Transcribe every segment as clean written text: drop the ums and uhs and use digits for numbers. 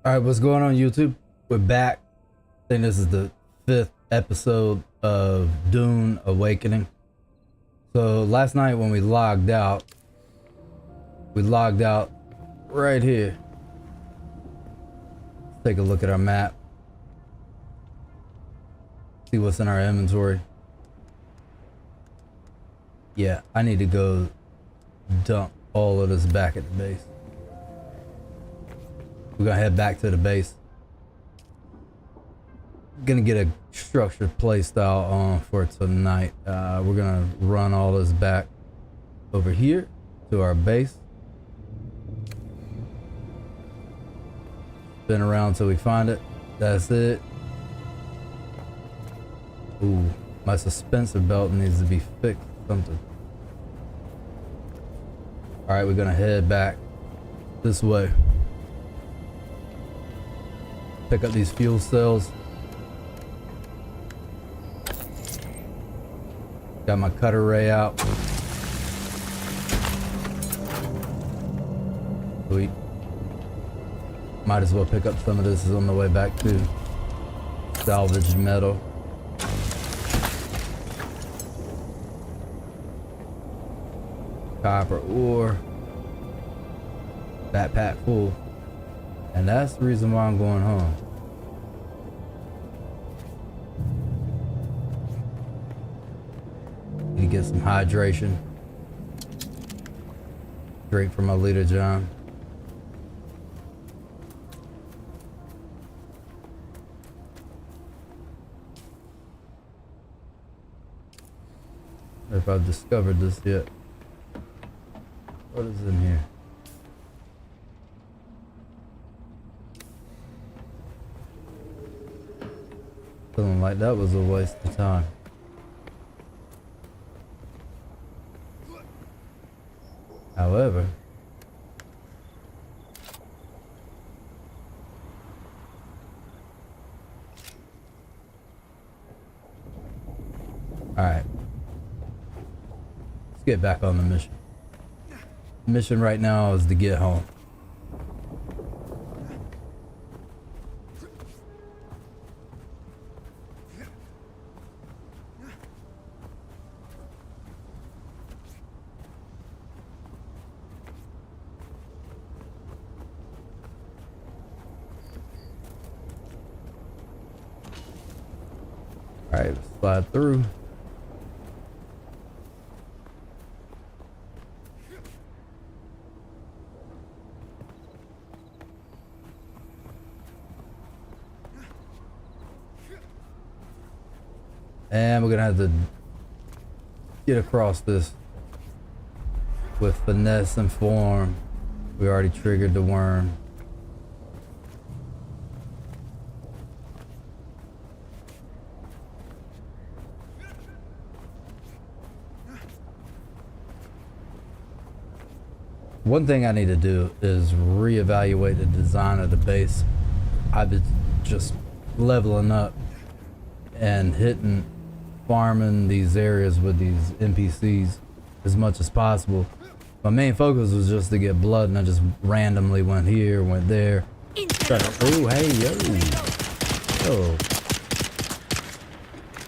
All right, what's going on, YouTube? We're back. I think this is the 5th episode of Dune Awakening. So last night when we logged out right here. Let's take a look at our map. See what's in our inventory. Yeah, I need to go dump all of this back at the base. We're gonna head back to the base. Gonna get a structured play style on for tonight. We're gonna run all this back over here to our base. Spin around till we find it. That's it. Ooh, my suspensor belt needs to be fixed. Something. All right, we're gonna head back this way. Pick up these fuel cells. Got my cutter ray out. Sweet. Might as well pick up some of this on the way back too. Salvaged metal. Copper ore. Backpack full. And that's the reason why I'm going home. Need to get some hydration. Drink from my Literjon. If I've discovered this yet. What is in here? Feeling like that was a waste of time. However, alright. Let's get back on the mission. The mission right now is to get home. Alright, slide through. And we're gonna have to get across this with finesse and form. We already triggered the worm. One thing I need to do is reevaluate the design of the base. I've been just leveling up and farming these areas with these NPCs as much as possible. My main focus was just to get blood, and I just randomly went here, went there. Oh, hey, yo. Oh.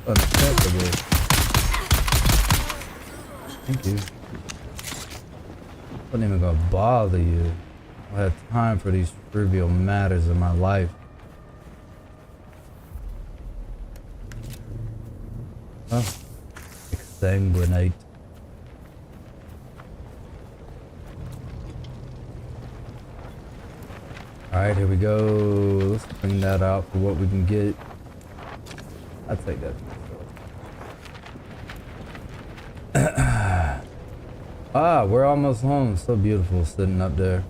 Unacceptable. Thank you. I wasn't even gonna bother you. I have time for these trivial matters in my life. Oh, exsanguinate. Alright, here we go. Let's bring that out for what we can get. I'll take that. Ah, we're almost home. So beautiful sitting up there.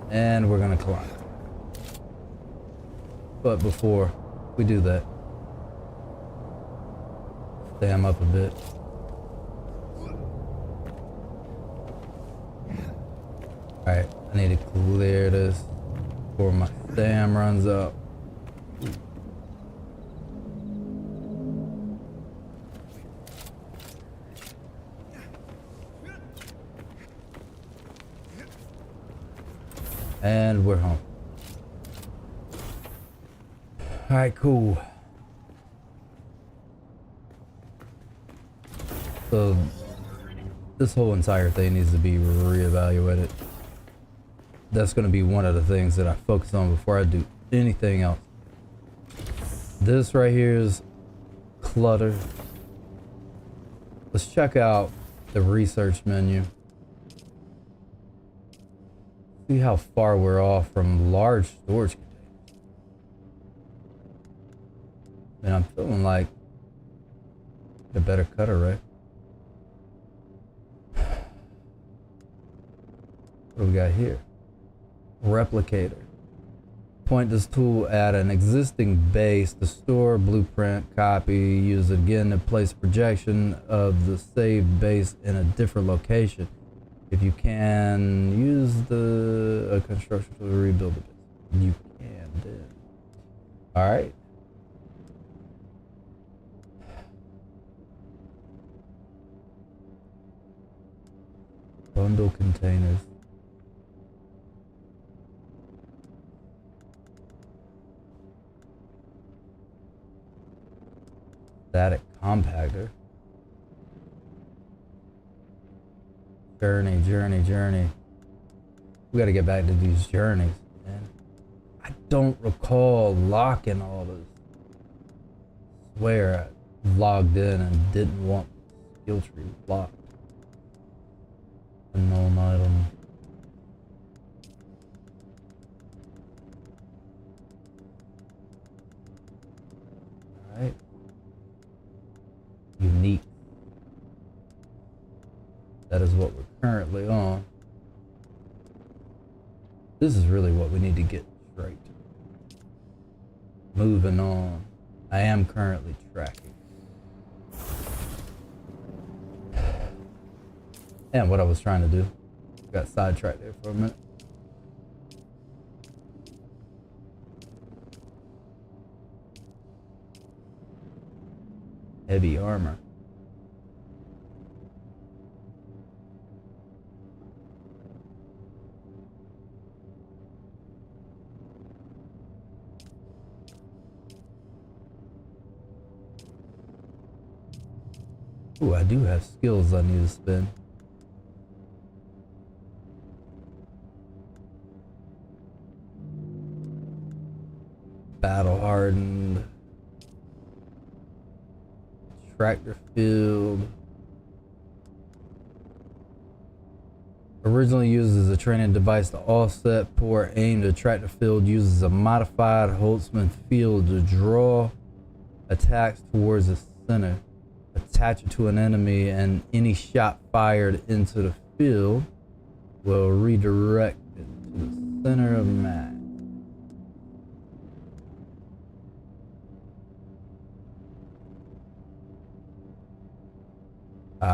And we're gonna climb. But before we do that, stam up a bit. Alright, I need to clear this before my stam runs up. And we're home. Alright, cool. So this whole entire thing needs to be reevaluated. That's going to be one of the things that I focus on before I do anything else. This right here is clutter. Let's check out the research menu. See how far we're off from large storage containers. And I'm feeling like a better cutter, right? What do we got here? Replicator. Point this tool at an existing base to store blueprint, copy, use it again to place projection of the saved base in a different location. If you can use the construction to rebuild the base. You can then. Alright. Bundle containers. Static compactor. Journey. We gotta get back to these journeys, man. I don't recall locking all this. Swear I logged in and didn't want skill tree locked. Unknown item. Alright. Unique. That is what we're currently on. This is really what we need to get straight. Moving on. I am currently tracking. And what I was trying to do. Got sidetracked there for a minute. Heavy armor. Ooh, I do have skills I need to spend. Battle hardened. Tractor field. Originally used as a training device to offset poor aim, the tractor field uses a modified Holtzman field to draw attacks towards the center. Attach it to an enemy and any shot fired into the field will redirect it to the center of the map.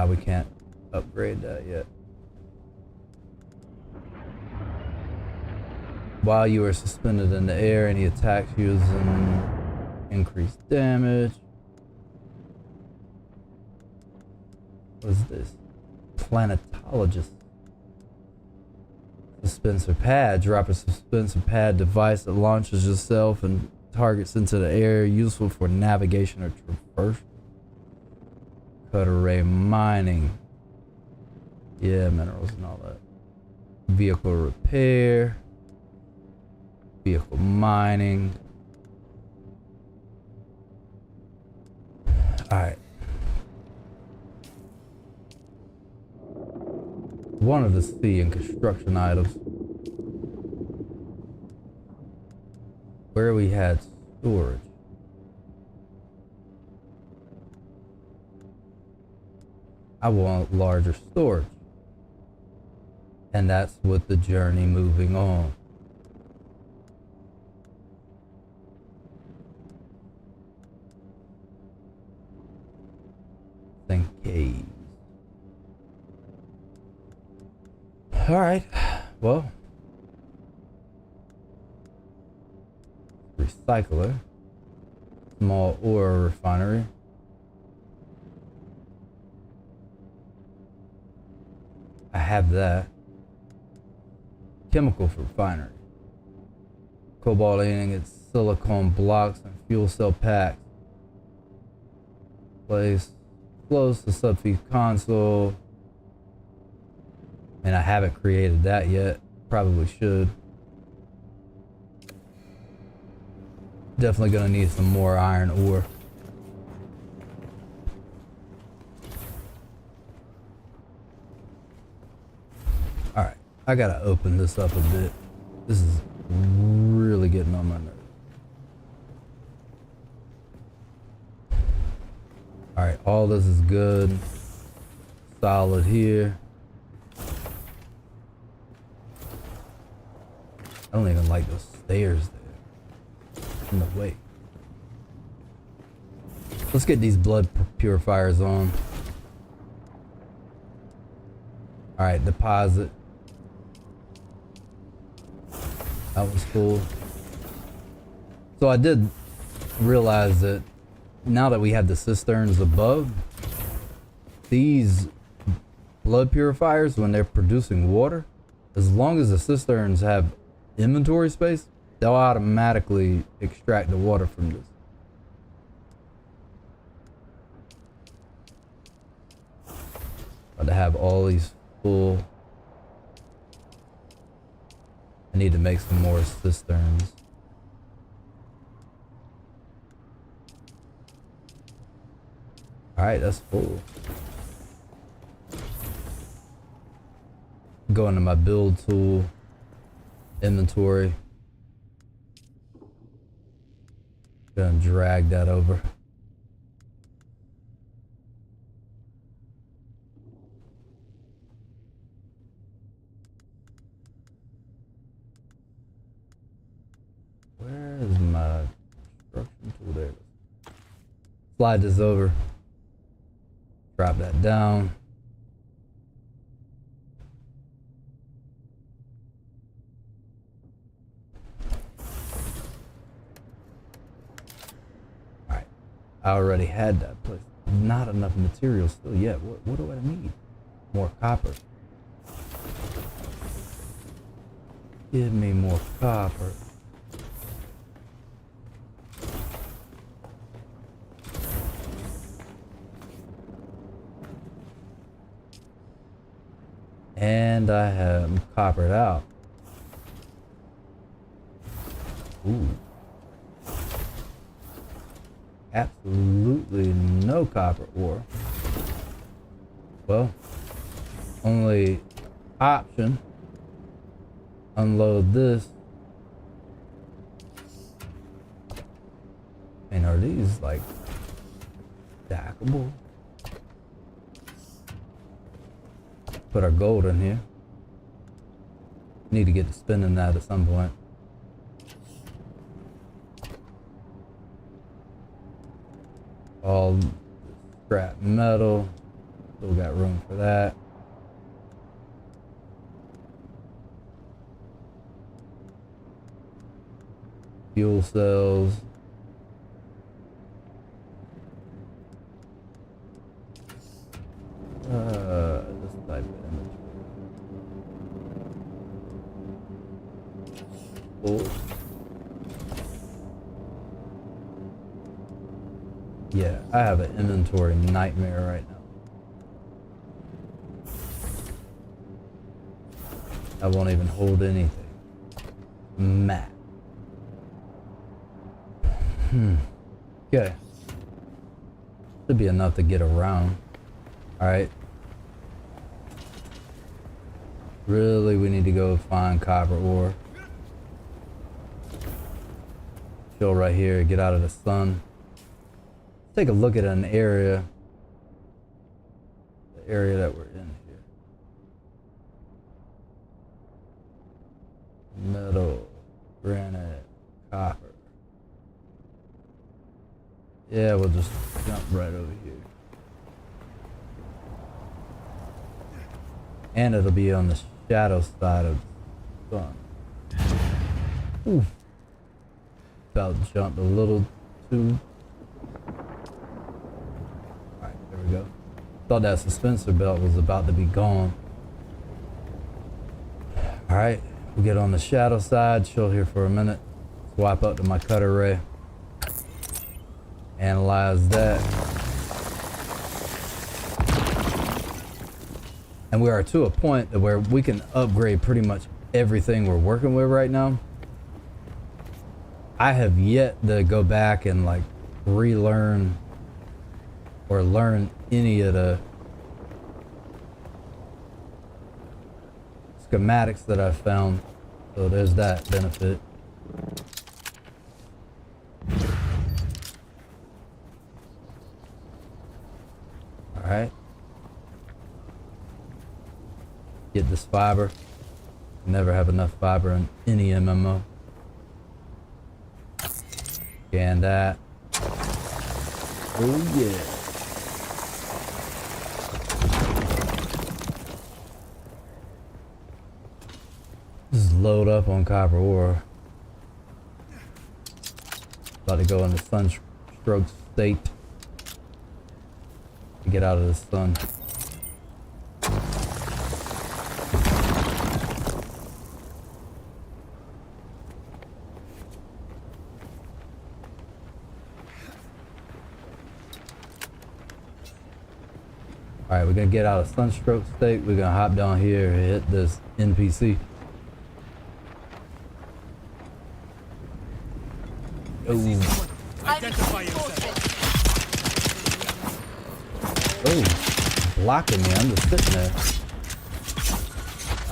We can't upgrade that yet. While you are suspended in the air, any attacks using increased damage. What is this? Planetologist. Suspensor pad. Drop a suspensor pad device that launches yourself and targets into the air. Useful for navigation or traversal. Cut array mining. Yeah, minerals and all that. Vehicle repair. Vehicle mining. Alright. Wanted to see in construction items where we had storage. I want larger storage. And that's with the journey moving on. Think caves. Alright, well. Recycler. Small ore refinery. I have that. Chemical refinery. cobalt ingots, silicone blocks, and fuel cell packs. Place close to subfeed console. And I haven't created that yet. Probably should. Definitely gonna need some more iron ore. Alright, I gotta open this up a bit. This is really getting on my nerves. Alright, all this is good. Solid here. I don't even like those stairs there. In the way. Let's get these blood purifiers on. Alright, deposit. That was cool. So I did realize that now that we have the cisterns above, these blood purifiers, when they're producing water, as long as the cisterns have inventory space, they'll automatically extract the water from this. But to have all these full, I need to make some more cisterns. Alright, that's full. Go into my build tool, inventory. Gonna drag that over. Where is my construction tool? There it is. Slide this over. Drop that down. Alright. I already had that place. Not enough material still yet. What do I need? More copper. Give me more copper. And I have coppered out. Ooh. Absolutely no copper ore. Well, only option. Unload this. And are these like stackable? Put our gold in here. Need to get to spinning that at some point. All scrap metal. Still got room for that. Fuel cells. This type of image. Oh. Yeah, I have an inventory nightmare right now. I won't even hold anything. Map. Okay. Should be enough to get around. Alright. Really, we need to go find copper ore. Chill right here, get out of the sun. Take a look at an area. The area that we're in here. Metal, granite, copper. Yeah, we'll just jump right over here. And it'll be on the shadow side of the sun. Ooh. About to jump a little too. Alright, there we go. Thought that suspensor belt was about to be gone. Alright, we'll get on the shadow side, chill here for a minute. Swap up to my cutter ray. Analyze that. And we are to a point where we can upgrade pretty much everything we're working with right now. I have yet to go back and like relearn or learn any of the schematics that I found. So there's that benefit. All right. Get this fiber. Never have enough fiber in any MMO. Scan that. Oh yeah. Just load up on copper ore. About to go into sunstroke state. Get out of the sun. Alright, we're gonna get out of sunstroke state. We're gonna hop down here and hit this NPC. Oh. Identify yourself. Oh, blocking me. I'm just sitting there.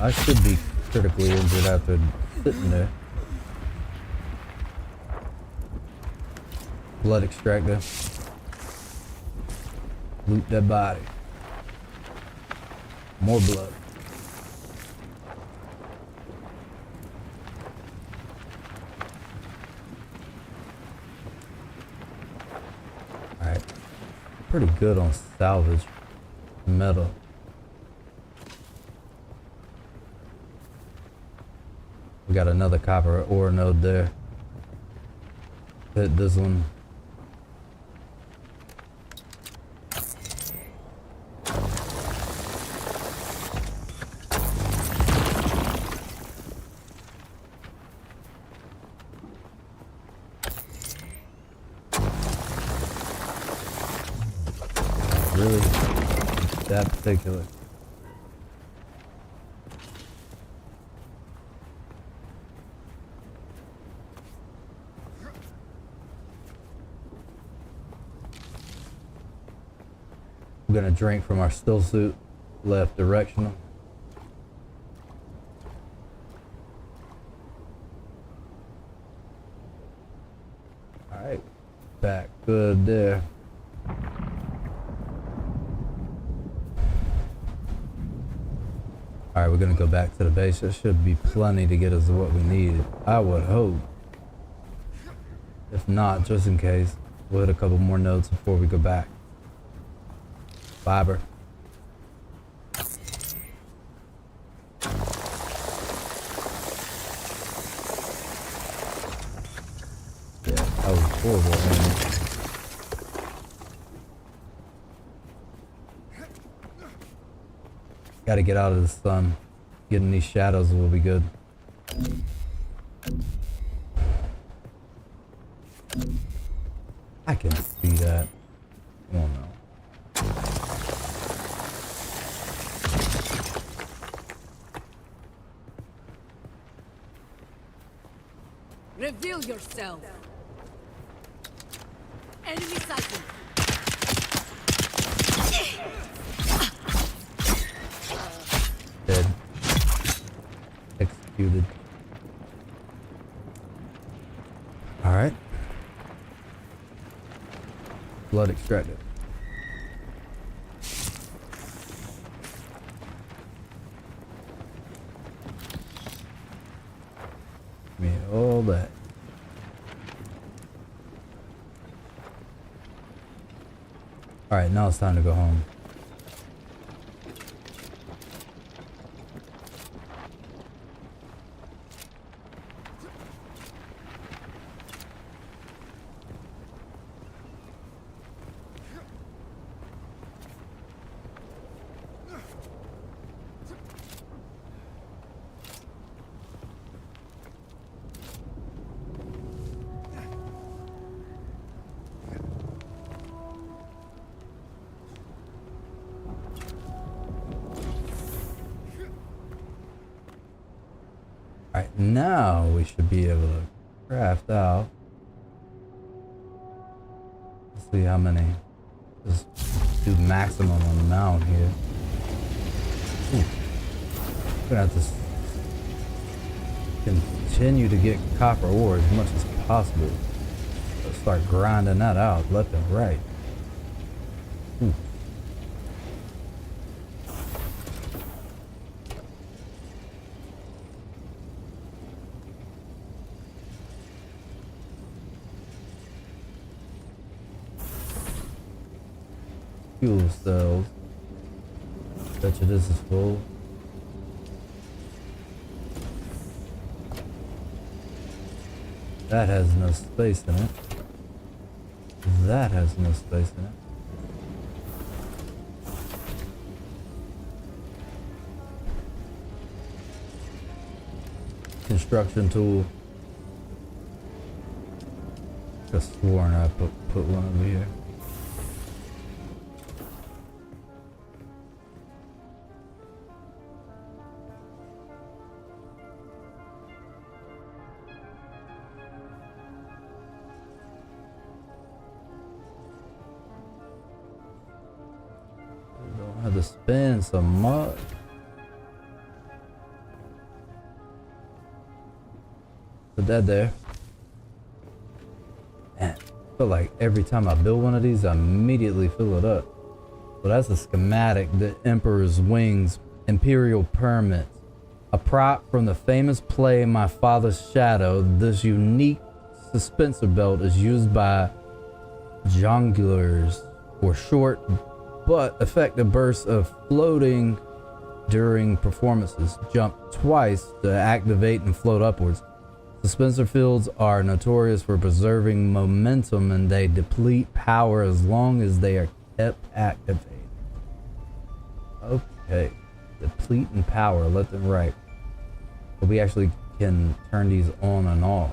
I should be critically injured after sitting there. Blood extractor. Loot that body. More blood. Alright. Pretty good on salvage metal. We got another copper ore node there. Hit this one. Really? That particular. We're gonna drink from our still suit, left directional. Alright, back good there. Alright, we're gonna go back to the base. There should be plenty to get us what we need. I would hope. If not, just in case, we'll hit a couple more nodes before we go back. Fiber. Yeah, that was horrible, man. Gotta get out of the sun. Getting these shadows will be good. I can see that. Oh no. Reveal yourself. Enemy sighted. Dead. Executed. Alright. Blood extracted. Give me all that. Alright, now it's time to go home. Now we should be able to craft out. Let's see how many. Just do maximum amount here. Ooh. We're gonna have to continue to get copper ore as much as possible. Let's start grinding that out left and right. Ooh. Fuel cells. Bet you this is full. That has no space in it. That has no space in it. Construction tool. Just sworn I put one over here. Have to spend some much. Put that there. Man, I feel like every time I build one of these, I immediately fill it up. So that's a schematic, the Emperor's Wings Imperial Permit. A prop from the famous play My Father's Shadow. This unique suspensor belt is used by jongleurs for short but effective bursts of floating during performances. Jump twice to activate and float upwards. Suspensor fields are notorious for preserving momentum, and they deplete power as long as they are kept activated. Okay, depleting power left and right. But we actually can turn these on and off.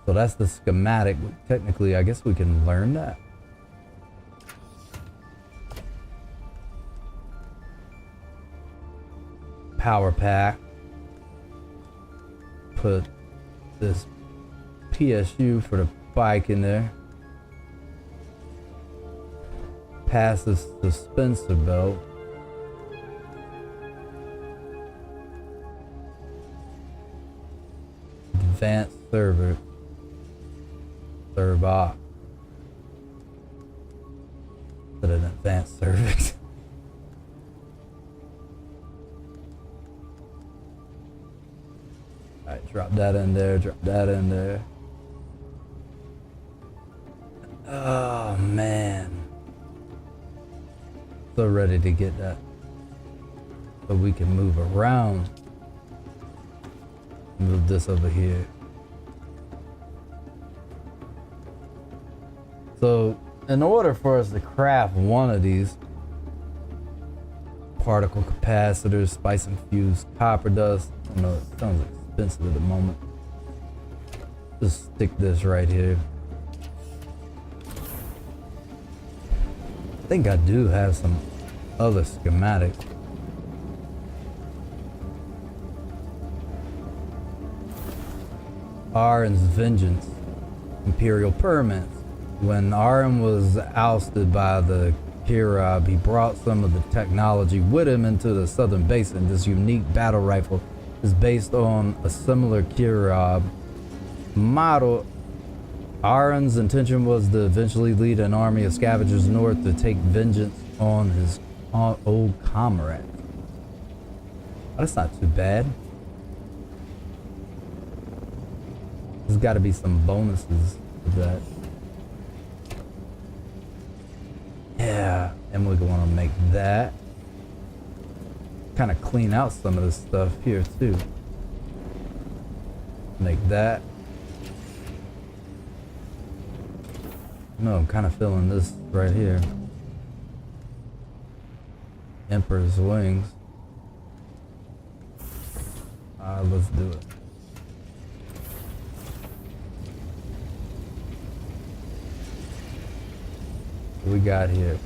So that's the schematic. Technically, I guess we can learn that. Power pack. Put this PSU for the bike in there. Passive suspensor belt. Advanced server. Servox. Put an advanced cervix. Alright, drop that in there, drop that in there. Oh man. So ready to get that. So we can move around. Move this over here. So in order for us to craft one of these particle capacitors, spice infused copper dust, I know it sounds expensive at the moment. Just stick this right here. I think I do have some other schematics. Aren's Vengeance, Imperial Permits. When Aren was ousted by the Karpov, he brought some of the technology with him into the southern basin. This unique battle rifle is based on a similar Karpov model. Aren's intention was to eventually lead an army of scavengers north to take vengeance on his old comrades. That's not too bad. There's got to be some bonuses to that. Yeah, and we're going to make that. Kind of clean out some of this stuff here too. Make that. No, I'm kind of feeling this right here. Emperor's Wings. Let's do it. What we got here?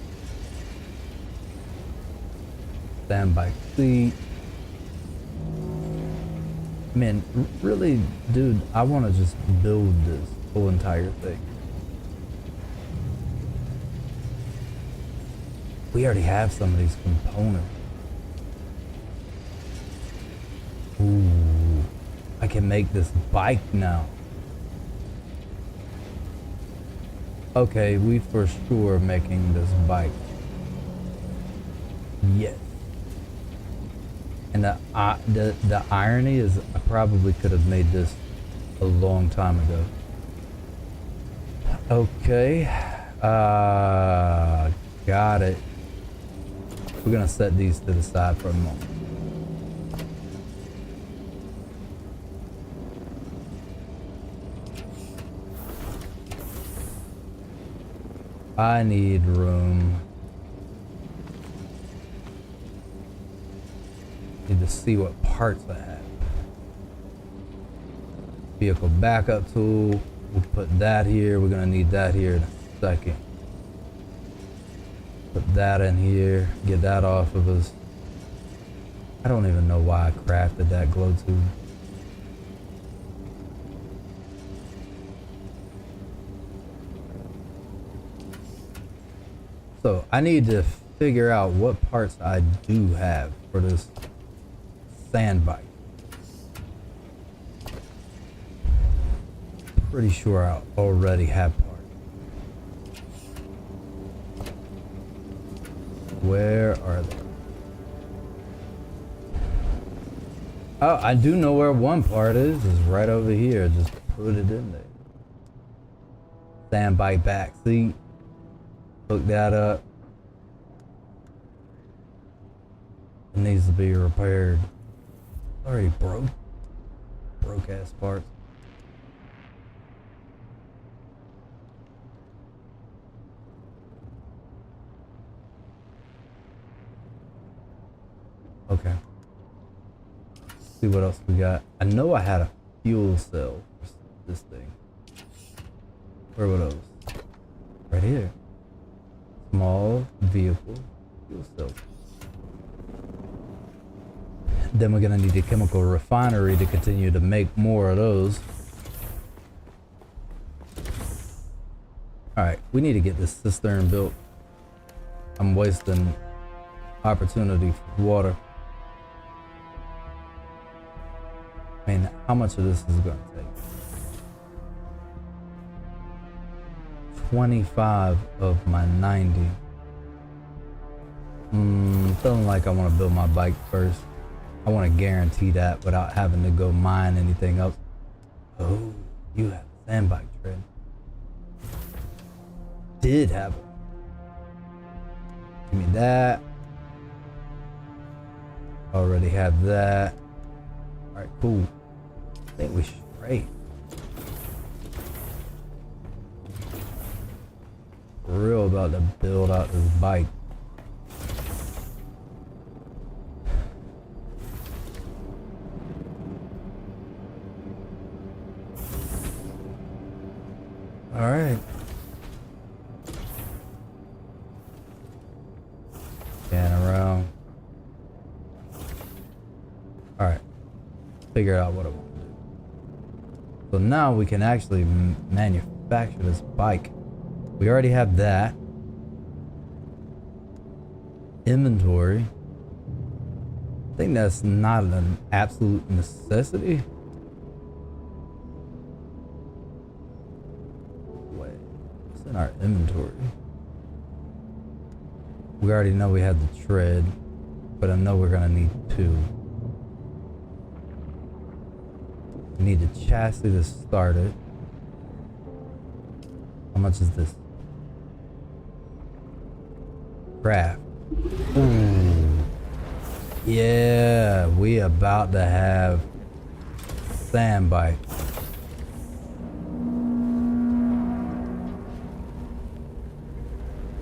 Standby seat. Man, really, dude, I want to just build this whole entire thing. We already have some of these components. Ooh, I can make this bike now. Okay, we for sure making this bike. Yes. And the irony is I probably could have made this a long time ago. Okay. Got it. We're gonna set these to the side for a moment. I need room. Need to see what parts I have. Vehicle backup tool. We'll put that here. We're gonna need that here in a second. Put that in here. Get that off of us. I don't even know why I crafted that glow tube. So I need to figure out what parts I do have for this sand bike. Pretty sure I already have parts. Where are they? Oh, I do know where one part is. It's right over here. Just put it in there. Sand bike back seat. Hook that up. It needs to be repaired. Already broke. Broke ass parts. Okay. Let's see what else we got. I know I had a fuel cell for this thing. Where were those? Right here. Small vehicle fuel cell. Then we're gonna need a chemical refinery to continue to make more of those. Alright, we need to get this cistern built. I'm wasting opportunity for water. I mean, how much of this is gonna take? 25 of my 90. Feeling like I want to build my bike first. I want to guarantee that without having to go mine anything else. Oh, you have a sand bike tread. Did have it. Give me that. Already have that. Alright, cool. I think we straight. Real about to build out this bike. All right. Scan around. All right. Figure out what I want to do. So now we can actually manufacture this bike. We already have that. Inventory. I think that's not an absolute necessity. Wait, what's in our inventory? We already know we had the tread, but I know we're gonna need two. We need the chassis to start it. How much is this? Craft. Ooh. Yeah, we about to have sand bike.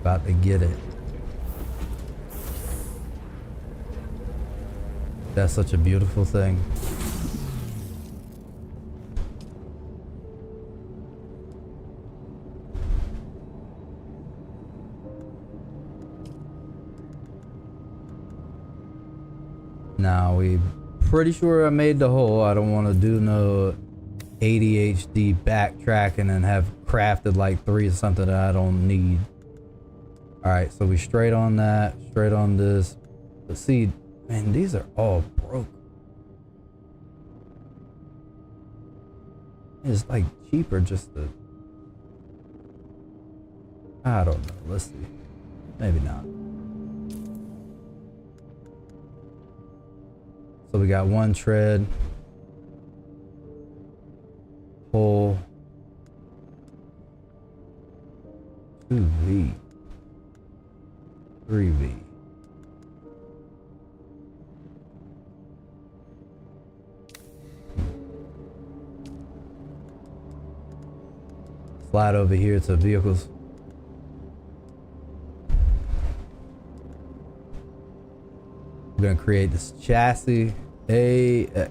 About to get it. That's such a beautiful thing. Now we pretty sure I made the hole. I don't want to do no ADHD backtracking and have crafted like 3 or something that I don't need. Alright, so we straight on that, straight on this. But see, man, these are all broke. It's like cheaper just to... I don't know, let's see. Maybe not. So we got 1 tread. Hole. 2V. 3V. Slide over here to vehicles. We're gonna create this chassis AX.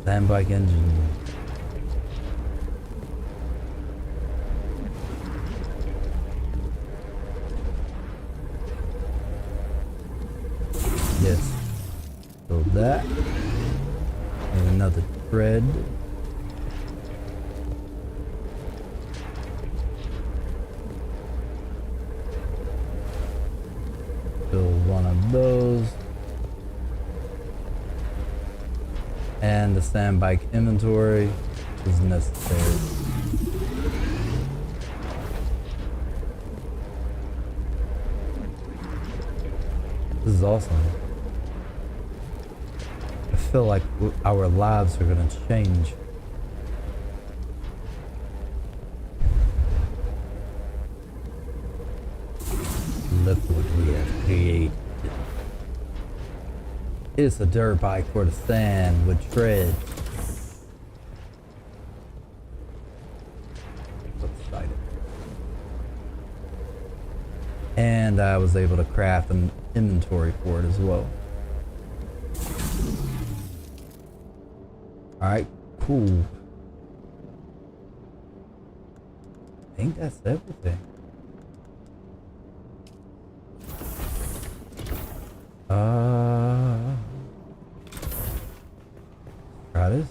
Sandbike engine. Yes. So that. And another thread. Build one of those. And the sandbike inventory is necessary. This is awesome. I feel like our lives are gonna change. Look what we have created. It's a dirt bike for the sand with tread. So excited. And I was able to craft an inventory for it as well. Alright, cool. I think that's everything. Try this.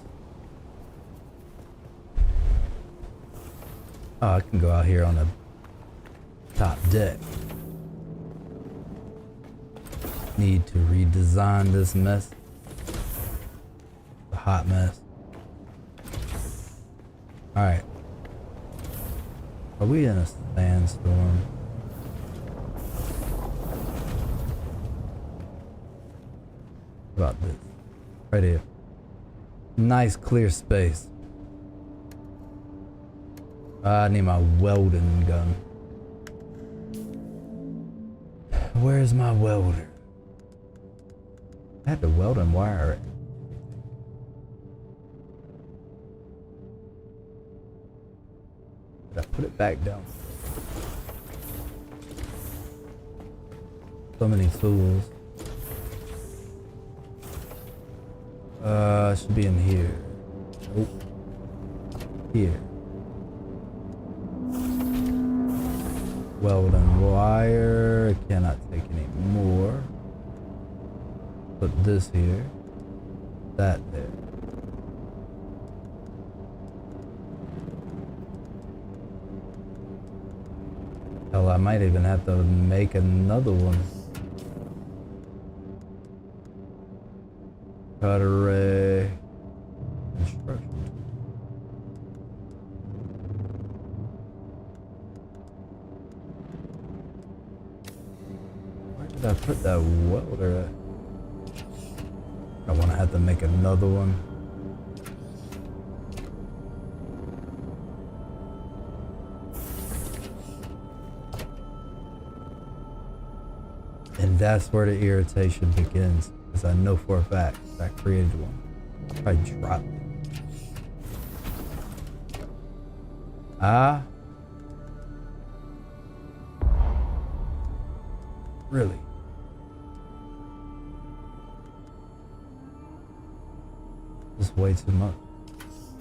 Oh, I can go out here on the top deck. Need to redesign this mess. A hot mess. Alright. Are we in a sandstorm? About this. Right here. Nice clear space. I need my welding gun. Where's my welder? I had to weld and wire it. Did I put it back down? So many tools. Should be in here. Nope. Here. Weld and wire. Cannot take any more. Put this here. That there. Hell, I might even have to make another one. Cut array. Construction. Where did I put that welder at? I want to have to make another one. And that's where the irritation begins, because I know for a fact I created one. I dropped it. Ah? Really? Just way too much.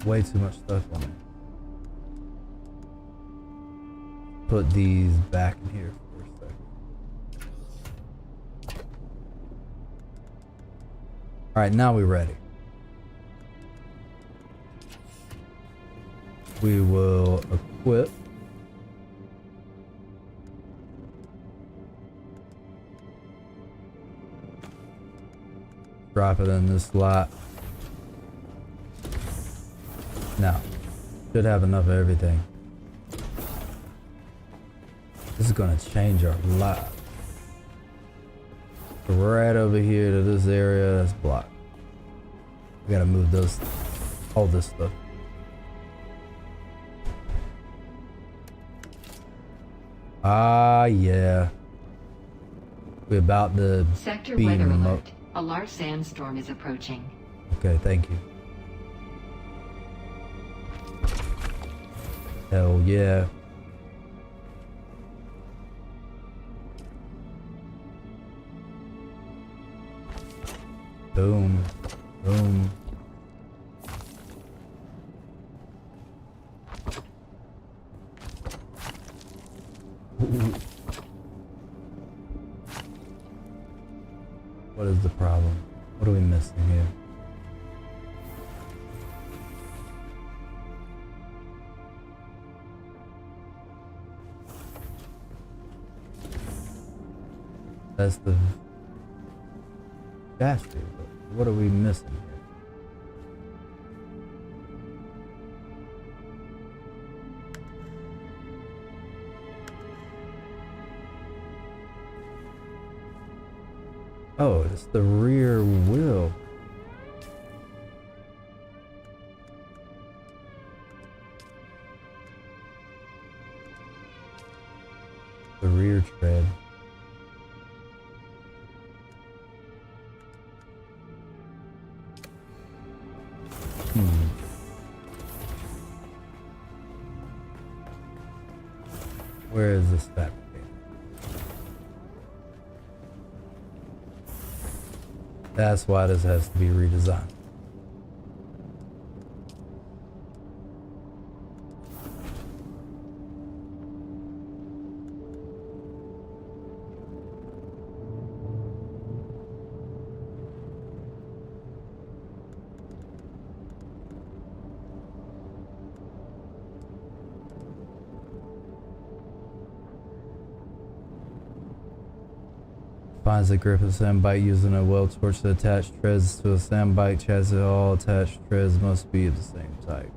Way too much stuff on it. put these back in here for a second. Alright, now we're ready. We will equip. Drop it in this slot. Now, should have enough of everything. This is gonna change our life. Right over here to this area that's blocked. We gotta move those, all this stuff. Ah, yeah. We're about to Sector beam weather them up. alert. A large sandstorm is approaching. Okay, thank you. Hell yeah. Boom. Boom. Ooh. What is the problem? What are we missing here? That's the gas tube. What are we missing here? Oh, it's the rear wheel. The rear tread. Where is this fabricator? That's why this has to be redesigned. Finds the grip of a sandbike using a weld torch to attach treads to a sandbike chassis. All attached treads must be of the same type.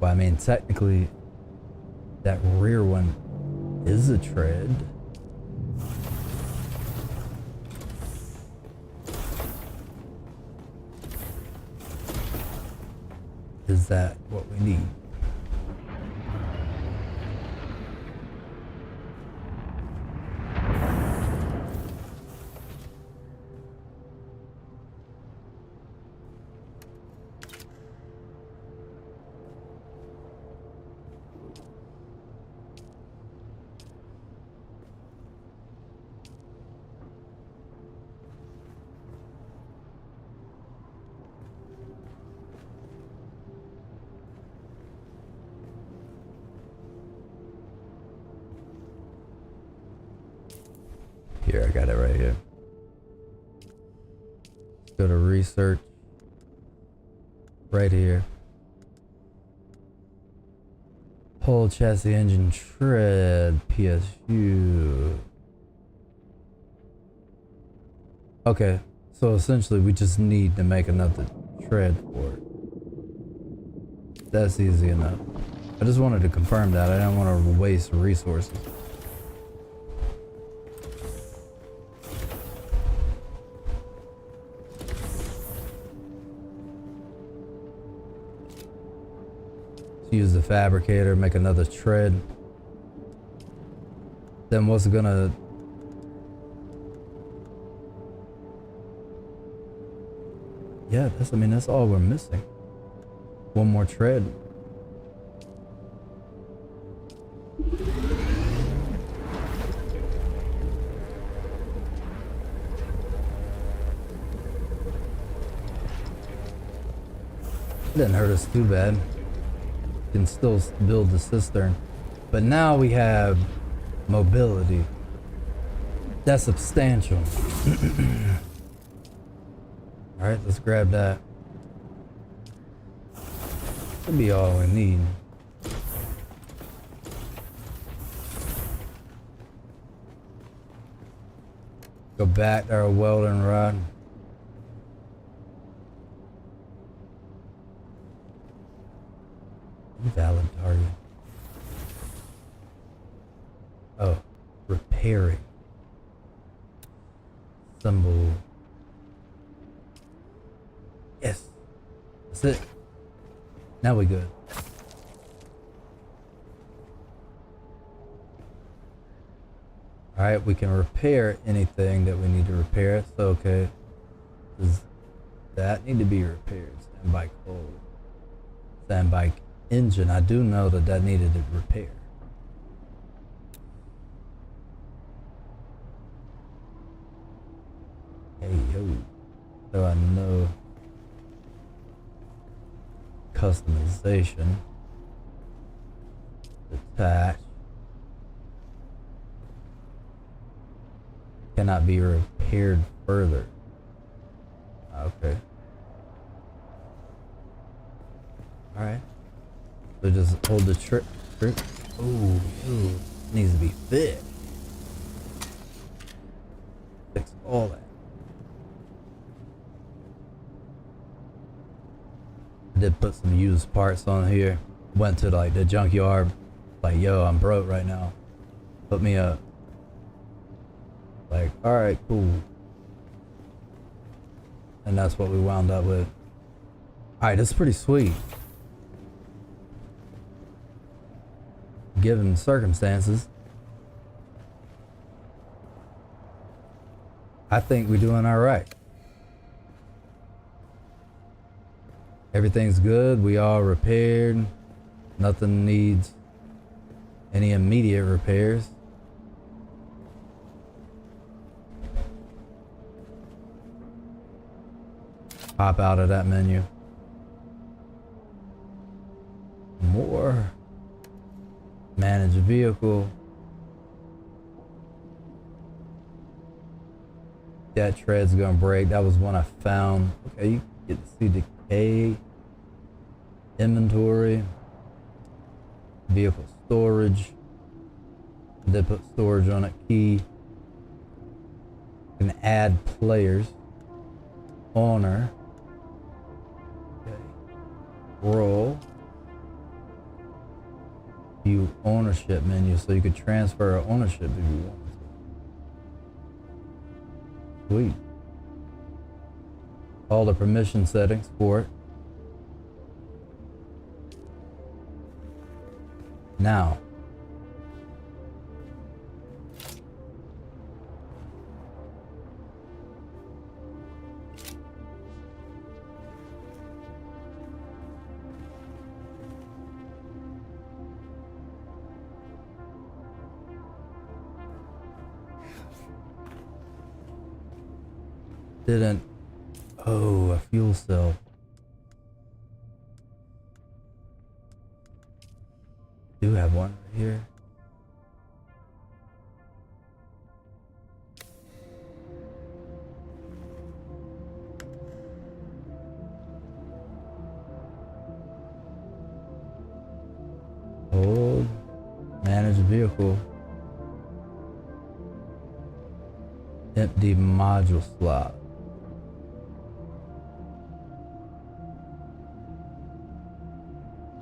Well, I mean, technically, that rear one is a tread. Is that what we need? Here, I got it right here. Let's go to research. Right here. Whole chassis engine tread PSU. Okay, so essentially we just need to make another tread for it. That's easy enough. I just wanted to confirm that. I didn't want to waste resources. Use the fabricator, make another tread. Then what's gonna... Yeah, that's, I mean, that's all we're missing. One more tread. Didn't hurt us too bad. can still build the cistern. But now we have mobility. That's substantial. Alright, let's grab that. Should be all we need. Go back to our welding rod. Valid target. Oh, repairing. Symbol. Yes. That's it. Now we good. Alright, we can repair anything that we need to repair. So, okay. Does that need to be repaired? Standby coal. Standby engine. I do know that that needed to repair. Hey, yo. So I know customization. Attach. Cannot be repaired further. Okay. Alright. So just hold the trip. Ooh, needs to be fixed. Fix all that. I did put some used parts on here. Went to like the junkyard. Like, yo, I'm broke right now. Put me up. Like, alright, cool. And that's what we wound up with. Alright, that's pretty sweet. Given the circumstances. I think we're doing alright. Everything's good. We all repaired. Nothing needs any immediate repairs. Pop out of that menu. More. Manage vehicle. That tread's gonna break. That was one I found. Okay, you get to see decay. Inventory. Vehicle storage. They put storage on it. Key. You can add players. Owner. Okay. Role. View ownership menu, so you could transfer ownership if you want to. Sweet. All the permission settings for it. Now. Didn't. Oh, a fuel cell. Do have one right here. Hold. Manage vehicle. Empty module slot.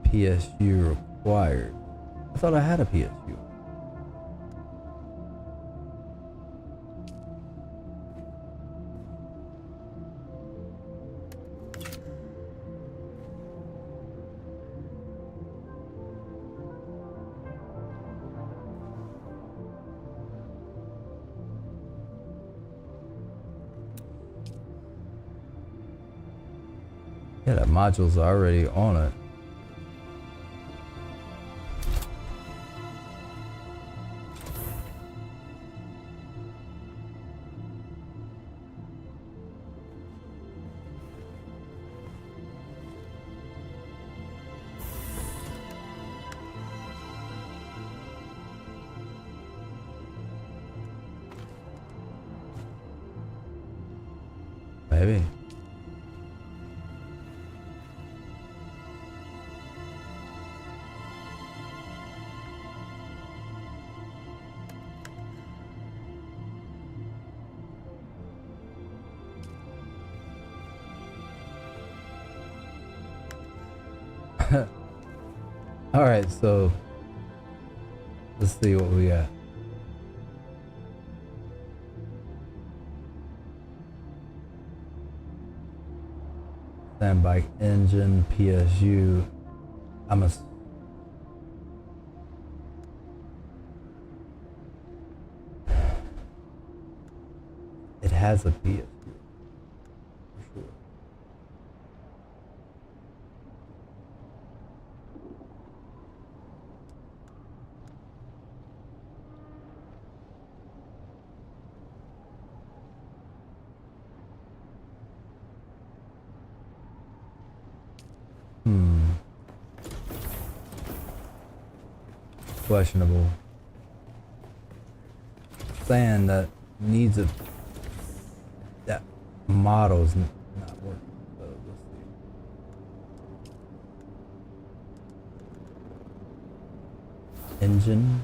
PSU required. I thought I had a PSU. Yeah, that module's already on it. Maybe. All right, so let's see what we got. Sandbox engine, PSU. I'm a. It has a PSU. For sure. Questionable. Saying that needs a that model's not working. So let's see. Engine.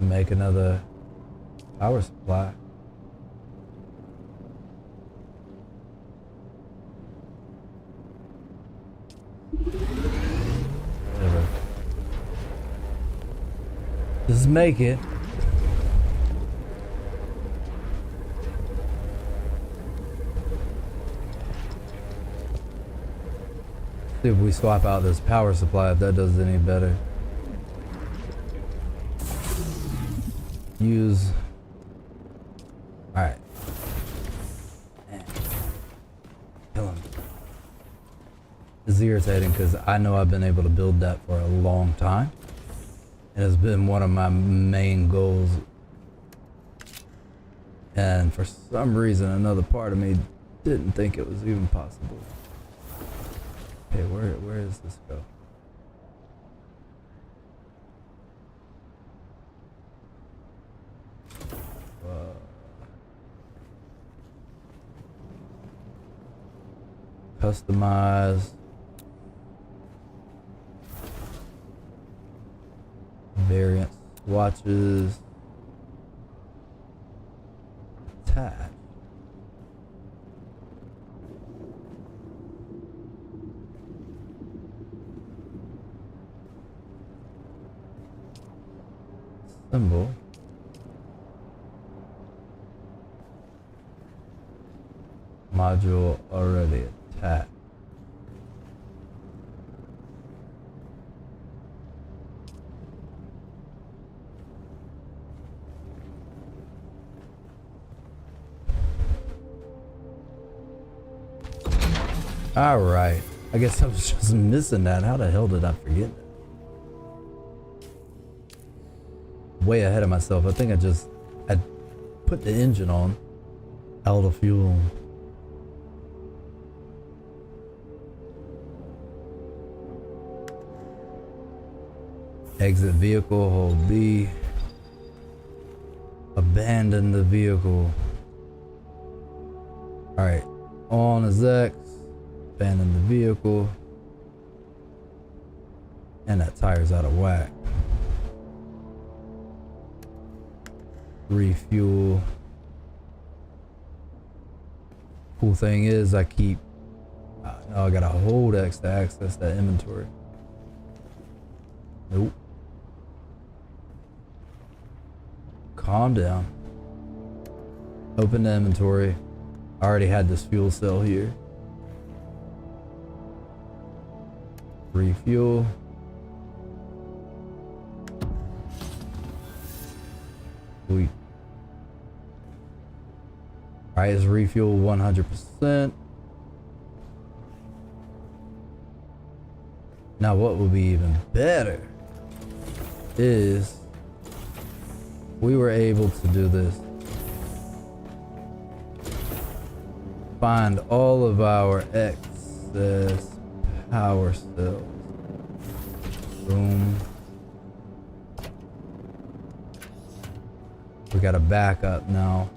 Make another power supply. Just make it. See if we swap out this power supply, if that does any better. Use. Alright. Kill him. It's irritating because I know I've been able to build that for a long time. It has been one of my main goals, and for some reason another part of me didn't think it was even possible. Okay, where does this go? Customize. Variant swatches. Attach. Symbol. Module already attached. All right. I guess I was just missing that. How the hell did I forget that? Way ahead of myself. I think I put the engine on. Out of fuel. Exit vehicle, hold B. Abandon the vehicle. All right. On is X. Abandon the vehicle. And that tire's out of whack. Refuel. Cool thing is I keep no, I gotta hold X to access that inventory. Nope. Calm down. Open the inventory. I already had this fuel cell here. Refuel. Sweet. Alright, it's refuel 100%. Now what would be even better is we were able to do this. Find all of our excess power cells. Boom. We got a backup now.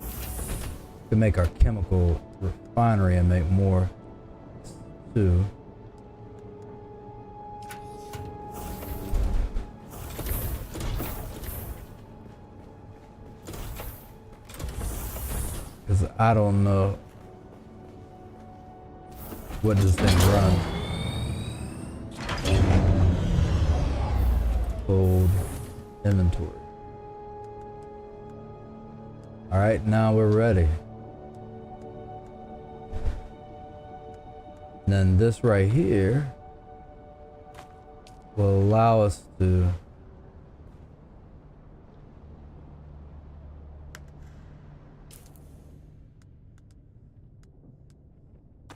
to make our chemical refinery and make more too. Because I don't know what this thing runs. Hold inventory. Alright, now we're ready. And then this right here will allow us to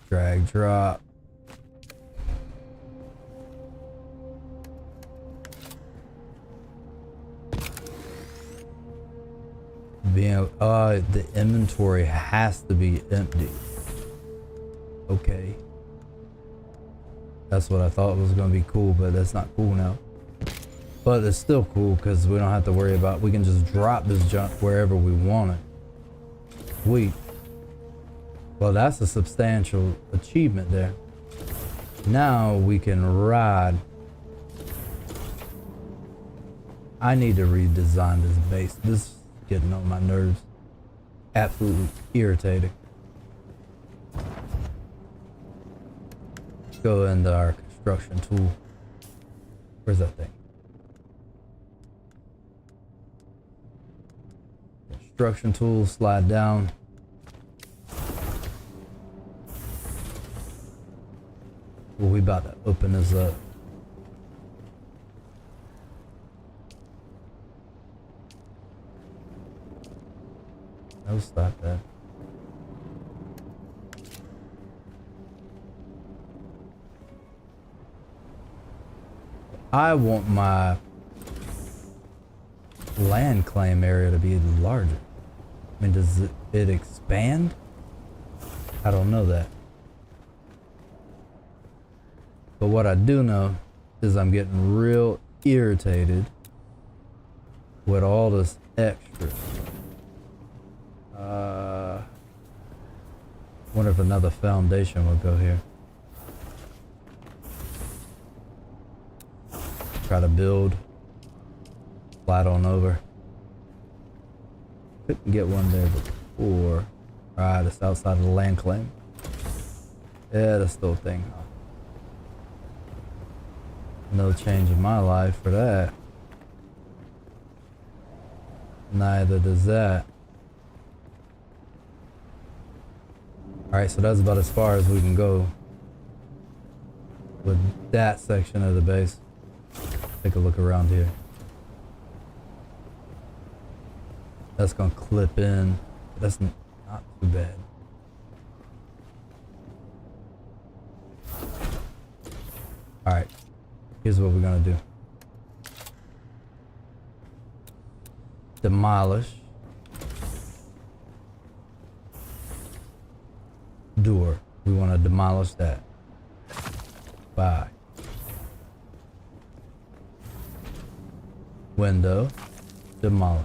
drag drop. Being the inventory has to be empty. Okay. That's what I thought was gonna be cool, but that's not cool now. But it's still cool because we don't have to worry about, we can just drop this junk wherever we want it. Sweet. Well, that's a substantial achievement there. Now we can ride. I need to redesign this base. This is getting on my nerves. Absolutely irritating. Let's go into our construction tool. Where's that thing? Construction tool, slide down. Well, we about to open this up. No, stop that. I want my land claim area to be larger. I mean, does it expand? I don't know that. But what I do know is I'm getting real irritated with all this extra. Wonder if another foundation will go here. Try to build. Slide on over. Couldn't get one there before. Alright, it's outside of the land claim. Yeah, that's still a thing. No change in my life for that. Neither does that. Alright, so that's about as far as we can go with that section of the base. Take a look around here. That's gonna clip in. That's not too bad. Alright, here's what we're gonna do. Demolish. Door. We want to demolish that. Bye. Window. Demolish.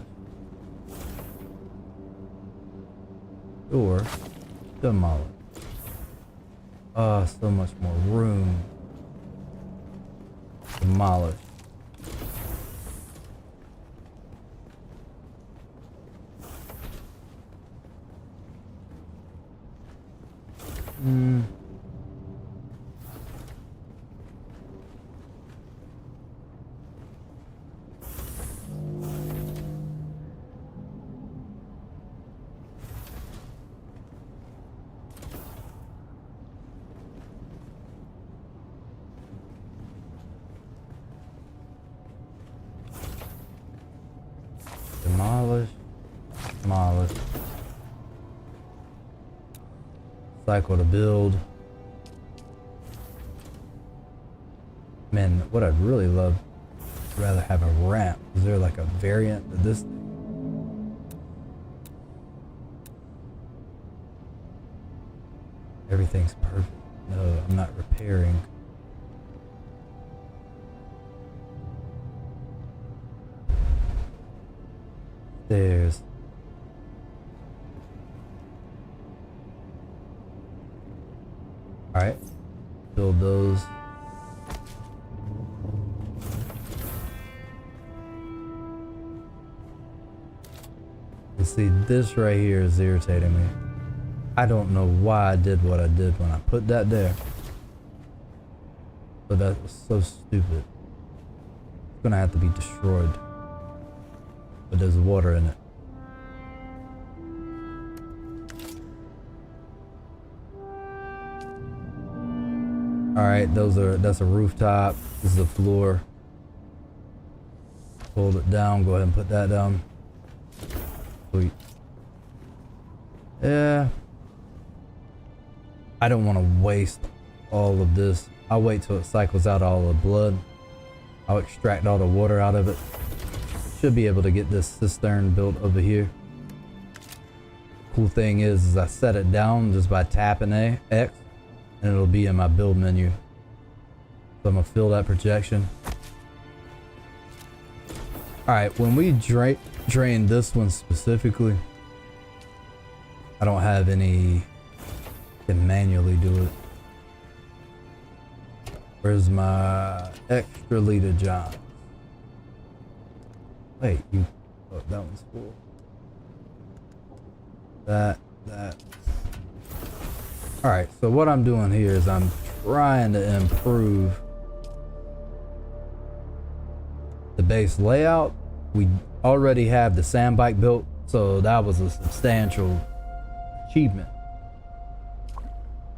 Door. Demolish. Oh, so much more room. Demolish. Demolish. Demolish. Cycle to build. Man, what I'd really love, rather have a ramp. Is there like a variant of this thing? Everything's perfect. No, I'm not repairing. Stairs. Alright. Build those. You see, this right here is irritating me. I don't know why I did what I did when I put that there. But that was so stupid. It's gonna have to be destroyed. But there's water in it. Alright, that's a rooftop. This is a floor. Hold it down, go ahead and put that down. Sweet. Yeah. I don't want to waste all of this. I'll wait till it cycles out all the blood. I'll extract all the water out of it. Should be able to get this cistern built over here. Cool thing is I set it down just by tapping X, and it'll be in my build menu. So I'm gonna fill that projection. Alright, when we drain this one specifically, I don't have any, can manually do it. Where's my extra Literjon? Wait, oh, that one's full. That. Alright, so what I'm doing here is I'm trying to improve the base layout. We already have the Sandbox built, so that was a substantial achievement.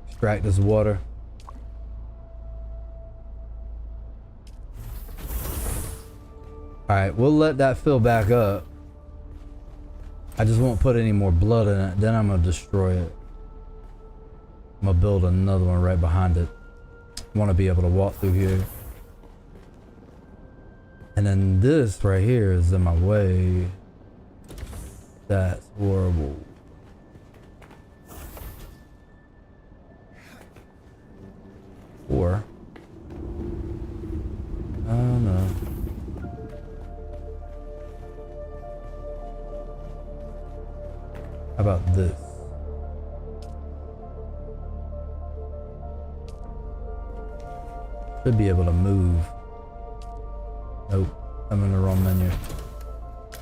Extract this water. Alright, we'll let that fill back up. I just won't put any more blood in it, then I'm gonna destroy it. I'm gonna build another one right behind it. I want to be able to walk through here. And then this right here is in my way. That's horrible. Or, oh no. How about this? Should be able to move. Nope, I'm in the wrong menu.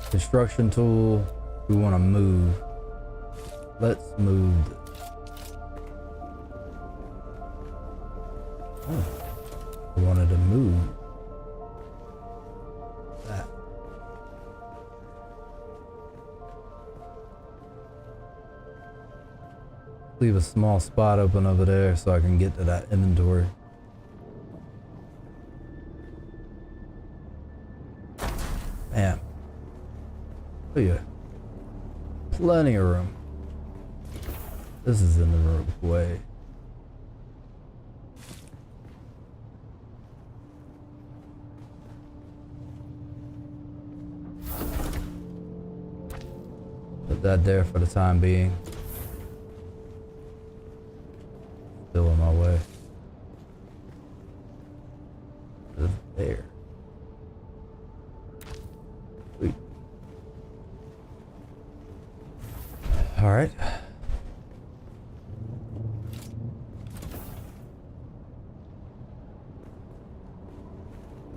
Construction tool, we want to move. Let's move this. Oh, we wanted to move that. Leave a small spot open over there so I can get to that inventory. Man. Oh yeah. Plenty of room. This is in the wrong way. Put that there for the time being. Still on my way. There. Sweet. All right.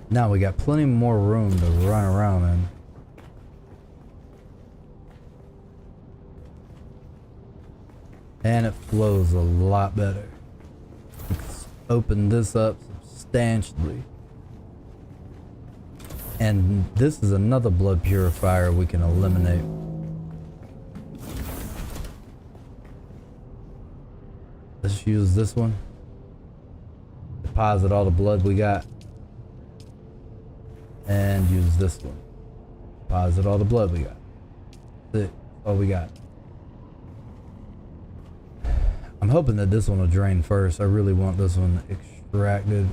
Now we got plenty more room to run around in. And it flows a lot better. Let's open this up substantially. And this is another blood purifier we can eliminate. Let's use this one. Deposit all the blood we got. And use this one. Deposit all the blood we got. That's all we got. I'm hoping that this one will drain first. I really want this one extracted.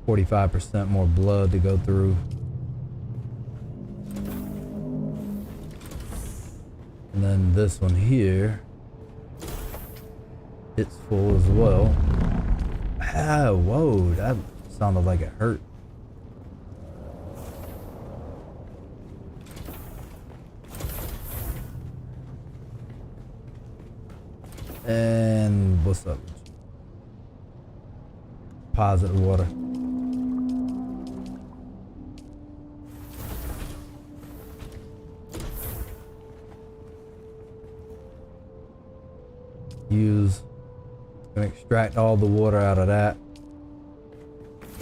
45% more blood to go through. And then this one here, it's full as well. Ah, whoa, that sounded like it hurt. And what's up? Deposit water. Use. Gonna extract all the water out of that.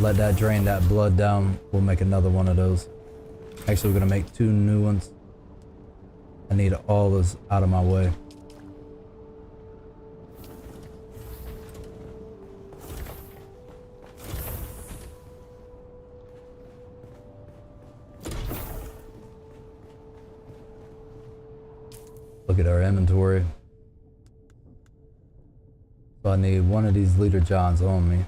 Let that drain that blood down. We'll make another one of those. Actually, we're gonna make 2 new ones. I need all this out of my way. Look at our inventory. So I need one of these Literjons on me.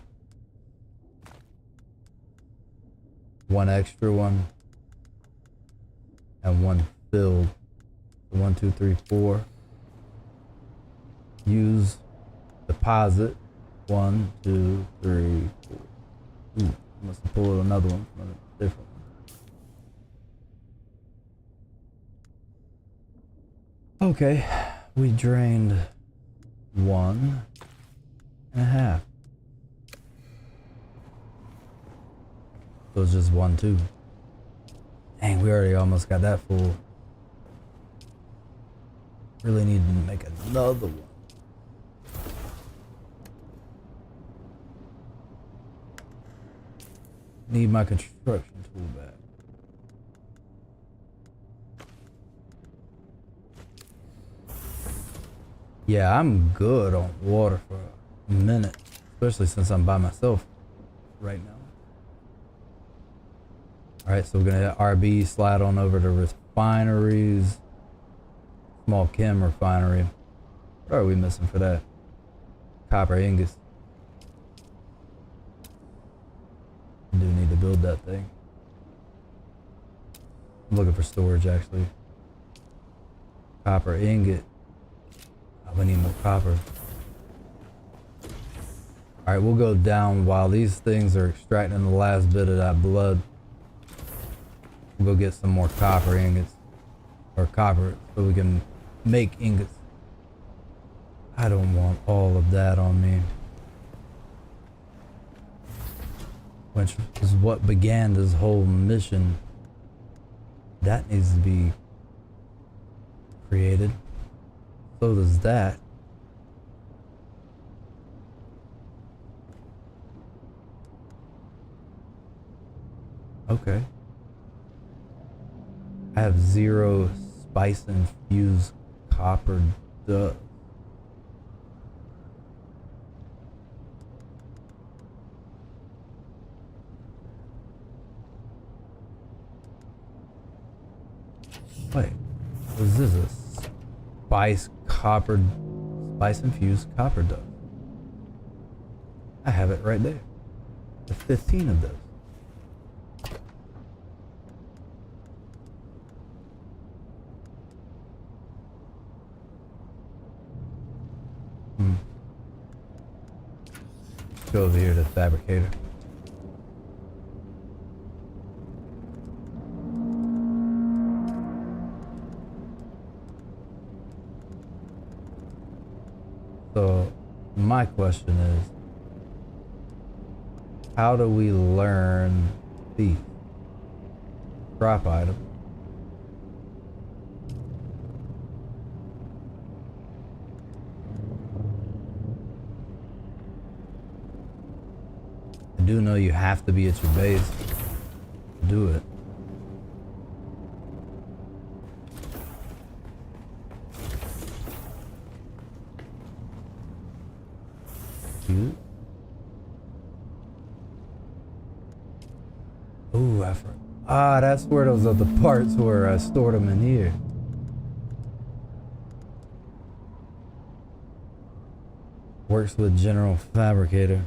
One extra one. And one filled. So 1, 2, 3, 4. Use deposit. 1, 2, 3, 4. Ooh, must have pulled another one from a different one. Okay, we drained 1.5. So it's just 1, 2. Dang, we already almost got that full. Really need to make another one. Need my construction tool back. Yeah, I'm good on water for a minute, especially since I'm by myself right now. Alright, so we're gonna hit RB, slide on over to refineries. Small chem refinery. What are we missing for that? Copper ingots. Do need to build that thing. I'm looking for storage actually. Copper ingot. Oh, we need more copper. Alright, we'll go down while these things are extracting the last bit of that blood. We'll go get some more copper ingots. Or copper, so we can make ingots. I don't want all of that on me. Which is what began this whole mission. That needs to be created. So does that. Okay. I have 0 spice infused copper dust. Wait, was this a spice infused copper dust? I have it right there. There's 15 of those. Let's go over here to the Fabricator. So my question is, how do we learn thief? Drop item. I do know you have to be at your base to do it. Cute. Ooh, I forgot. Ah, that's where those other parts were. I stored them in here. Works with General Fabricator.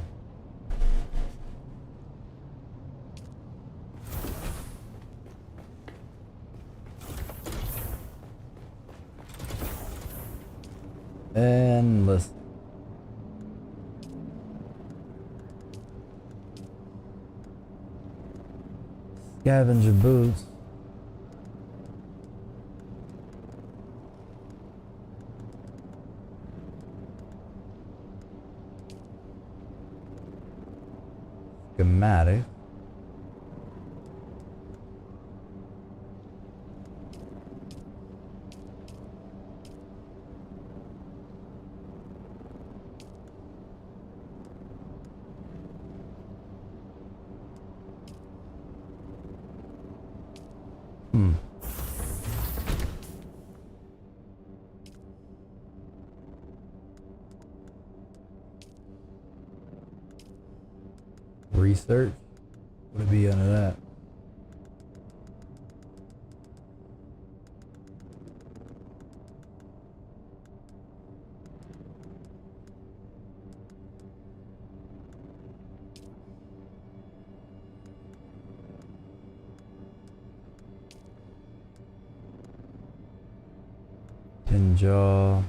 And let's scavenger boots. schematic. Research? Would it be under that? Kindjal.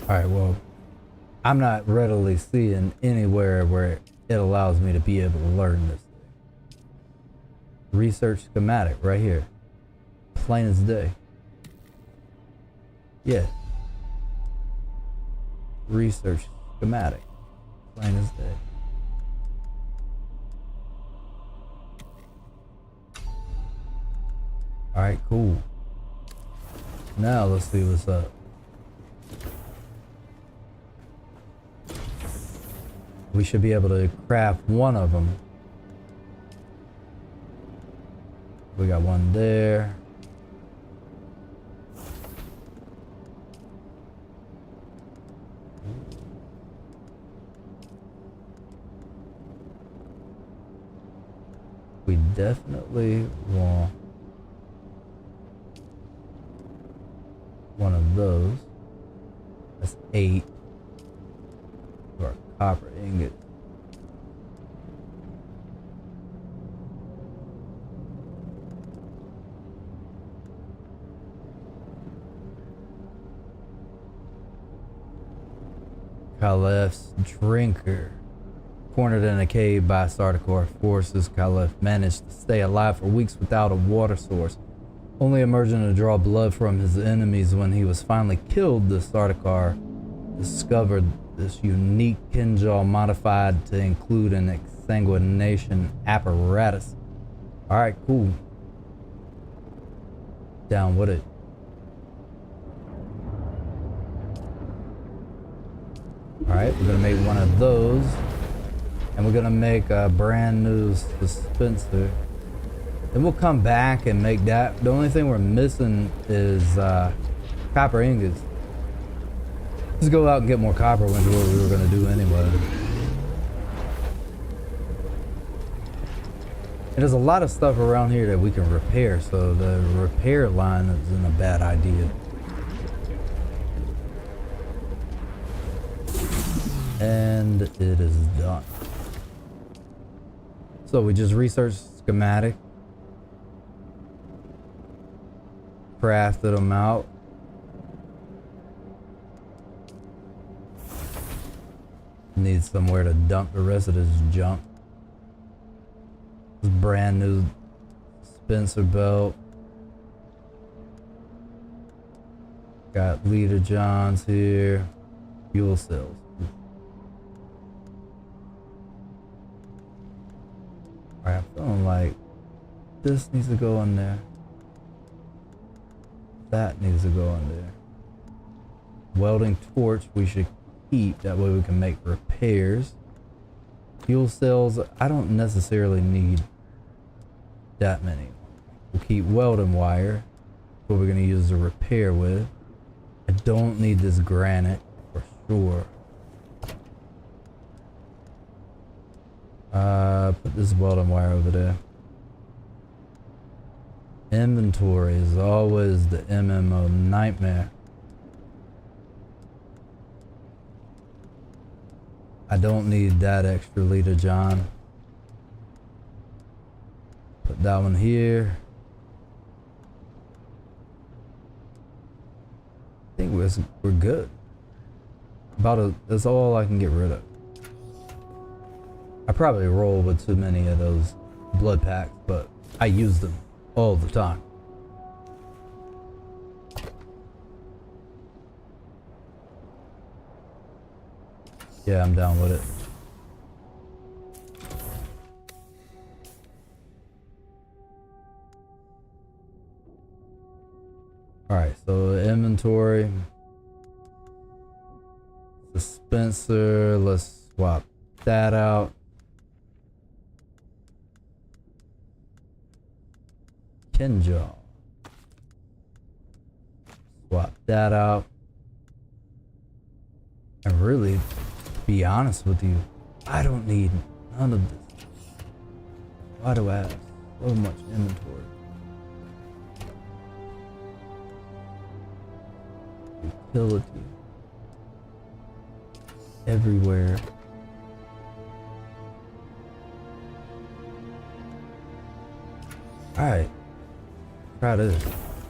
Alright, well, I'm not readily seeing anywhere where it allows me to be able to learn this thing. Research schematic right here. Plain as day. Yeah. Research schematic. Plain as day. Alright, cool. Now let's see what's up. We should be able to craft one of them. We got one there. We definitely want one of those. That's 8. Or copper ingot. Kaleff's drinker. Cornered in a cave by Sardaukar forces, Kaleff managed to stay alive for weeks without a water source, only emerging to draw blood from his enemies. When he was finally killed, the Sardaukar discovered this unique Kindjal modified to include an exsanguination apparatus. Alright, cool. Down with it. Alright, we're gonna make one of those. And we're gonna make a brand new dispenser. Then we'll come back and make that. The only thing we're missing is copper ingots. Let's go out and get more copper, when what we were gonna do anyway. And there's a lot of stuff around here that we can repair, so the repair line isn't a bad idea. And it is done. So we just researched schematic, crafted them out. Need somewhere to dump the rest of this junk. This brand new dispenser belt. Got Literjons here. Fuel cells. Alright, I'm feeling like this needs to go in there. That needs to go in there. Welding torch we should keep, that way we can make repairs. Fuel cells, I don't necessarily need that many. We'll keep welding wire, what we're going to use to repair with. I don't need this granite for sure. Put this welding wire over there. Inventory is always the MMO nightmare. I don't need that extra Literjon. Put that one here. I think we're good. That's all I can get rid of. I probably roll with too many of those blood packs, but I use them all the time. Yeah, I'm down with it. Alright, so inventory. Dispenser, let's swap that out. Kindjal. Swap that out. And really, to be honest with you, I don't need none of this. Why do I have so much inventory? Utility. Everywhere. Alright. Try this.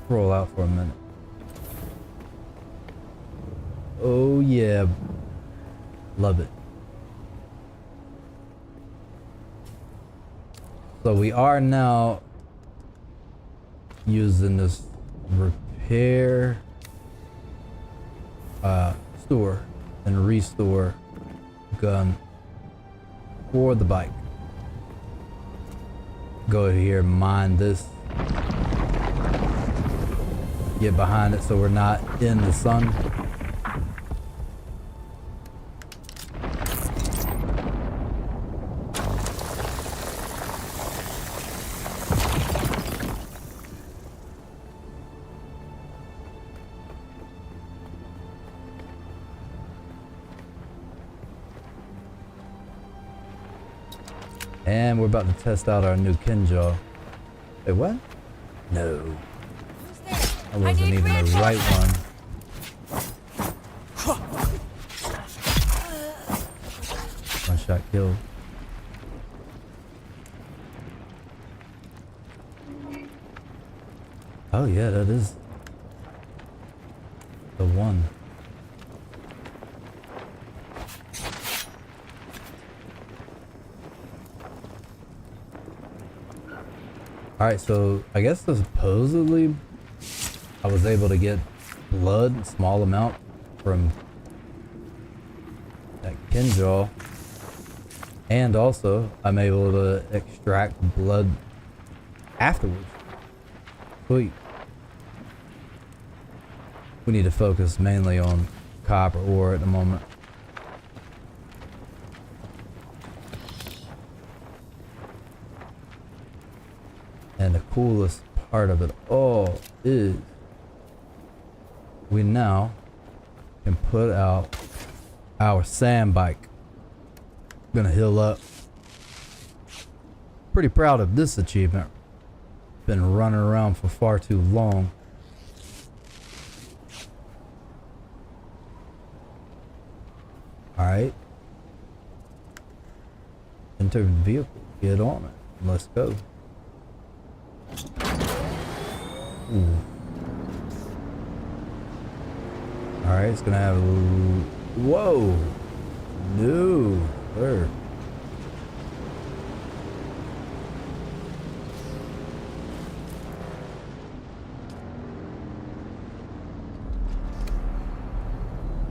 Roll out for a minute. Oh yeah. Love it. So we are now using this repair store and restore gun for the bike. Go here, mine this. Get behind it so we're not in the sun. And we're about to test out our new Kindjal. Wait, what? No. That wasn't even the right one. One shot kill. Oh yeah, that is the one. Alright, so I guess supposedly I was able to get blood, small amount, from that Kindjal. And also, I'm able to extract blood afterwards. Sweet. We need to focus mainly on copper ore at the moment. And the coolest part of it all is we now can put out our sand bike. Gonna heal up. Pretty proud of this achievement. Been running around for far too long. Alright. Enter vehicle. Get on it. Let's go. Ooh. Alright, it's gonna have a little... Whoa! No, sir.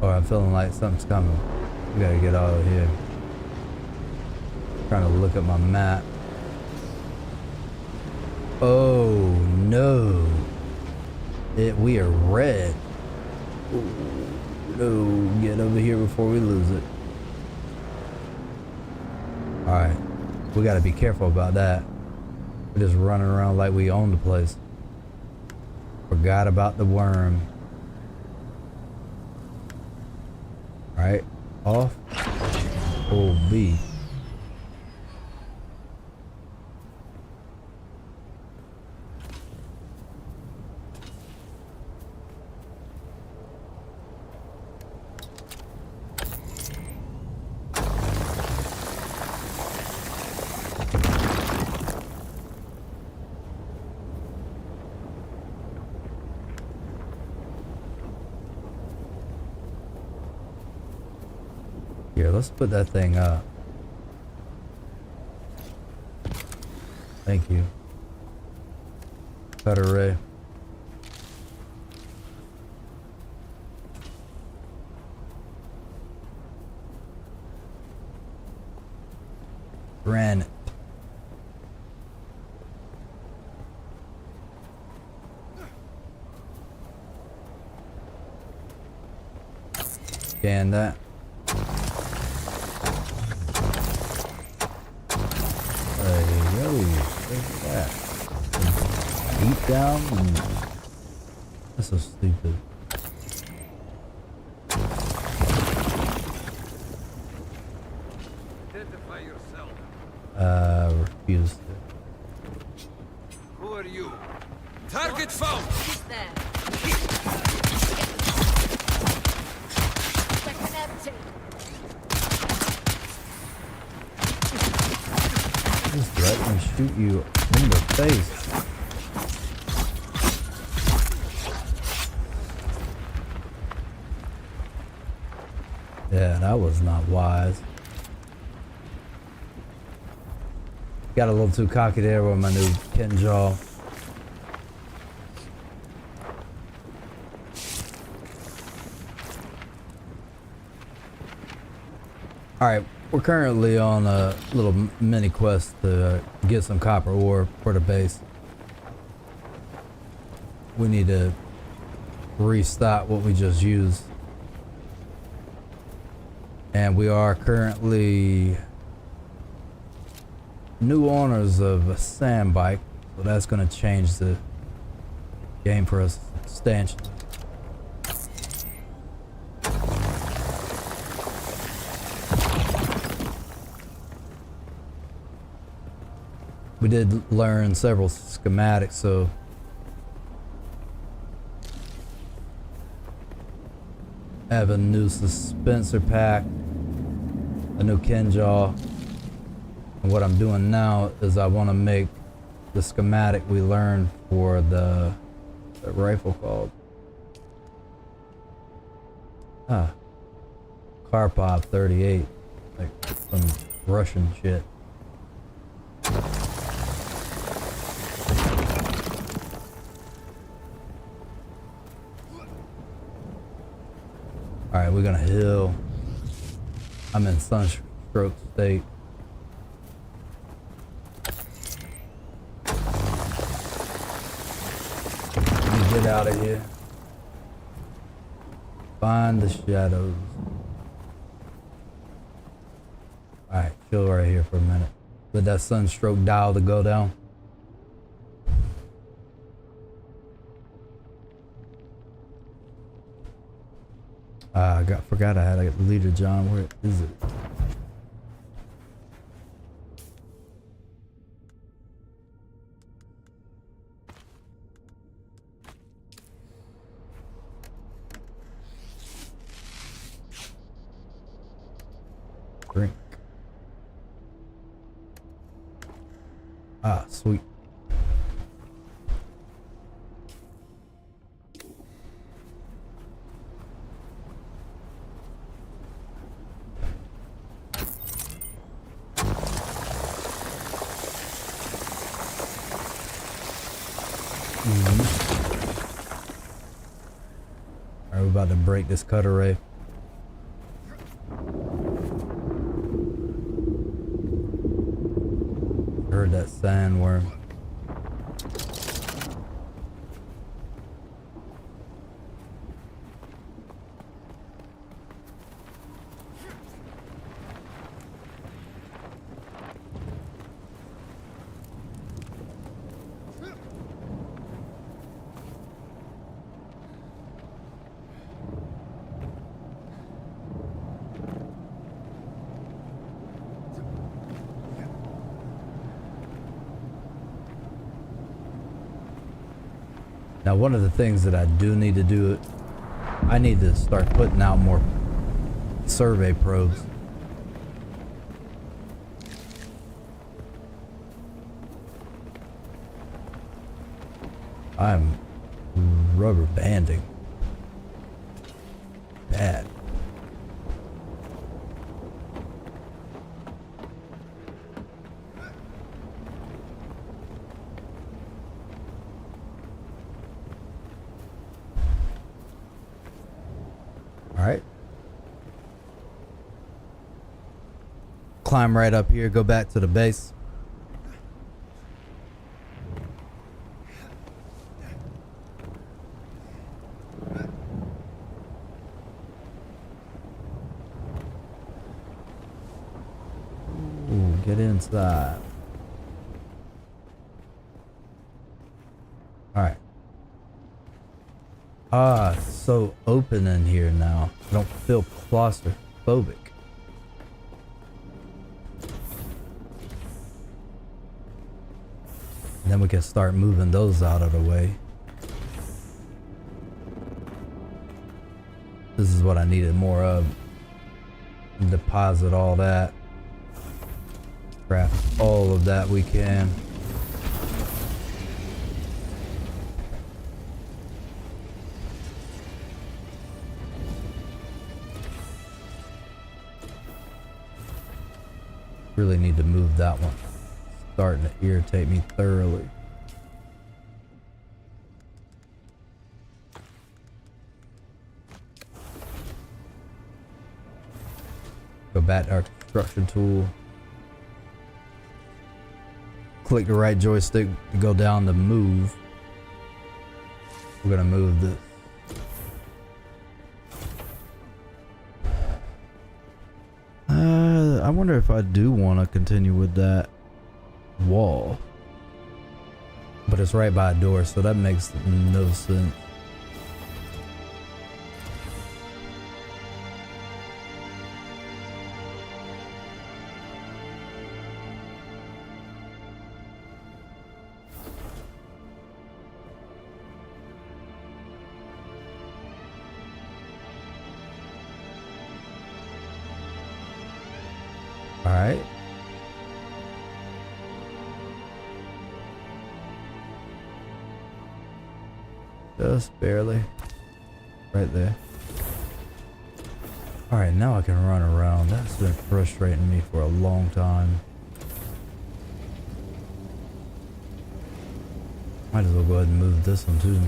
Oh, I'm feeling like something's coming. We gotta get out of here. Trying to look at my map. Oh no. We are red. Ooh, no, get over here before we lose it. Alright. We gotta be careful about that. We're just running around like we own the place. Forgot about the worm. Alright. Off. Oh, B. Here, let's put that thing up. Thank you. Cut array. Granite. Scan that. Hey, yo, look at that. Deep down. That's so stupid. Identify yourself. Refuse to. Who are you? Target found! Who's there? Second empty. Just let me shoot you in the face. Yeah, that was not wise. Got a little too cocky there with my new Kindjal. Alright, we're currently on a little mini quest to get some copper ore for the base. We need to restock what we just used. And we are currently new owners of a Sandbox, so that's going to change the game for us substantially. We did learn several schematics, so I have a new dispenser pack, a new Kindjal, and what I'm doing now is I want to make the schematic we learned for the rifle called Karpov 38, like some Russian shit. Alright, we're gonna heal. I'm in sunstroke state. Let me get out of here. Find the shadows. Alright, chill right here for a minute. Let that sunstroke dial to go down. Forgot I had a Literjon. Where is it? Drink. Ah, sweet. Alright, we're about to break this cut array. Heard that sandworm. Now, one of the things that I do need to do, I need to start putting out more survey probes. I'm rubber banding. Bad. climb right up here, go back to the base. Ooh, get inside. Alright. Ah, it's so open in here now. I don't feel claustrophobic. And then we can start moving those out of the way. This is what I needed more of. Deposit all that. Craft all of that we can. Really need to move that one. Starting to irritate me thoroughly. Go back to our construction tool. Click the right joystick to go down to move. We're gonna move this. I wonder if I do want to continue with that wall. But it's right by a door, so that makes no sense. Alright. Just barely. Right there. Alright, now I can run around. That's been frustrating me for a long time. Might as well go ahead and move this one too.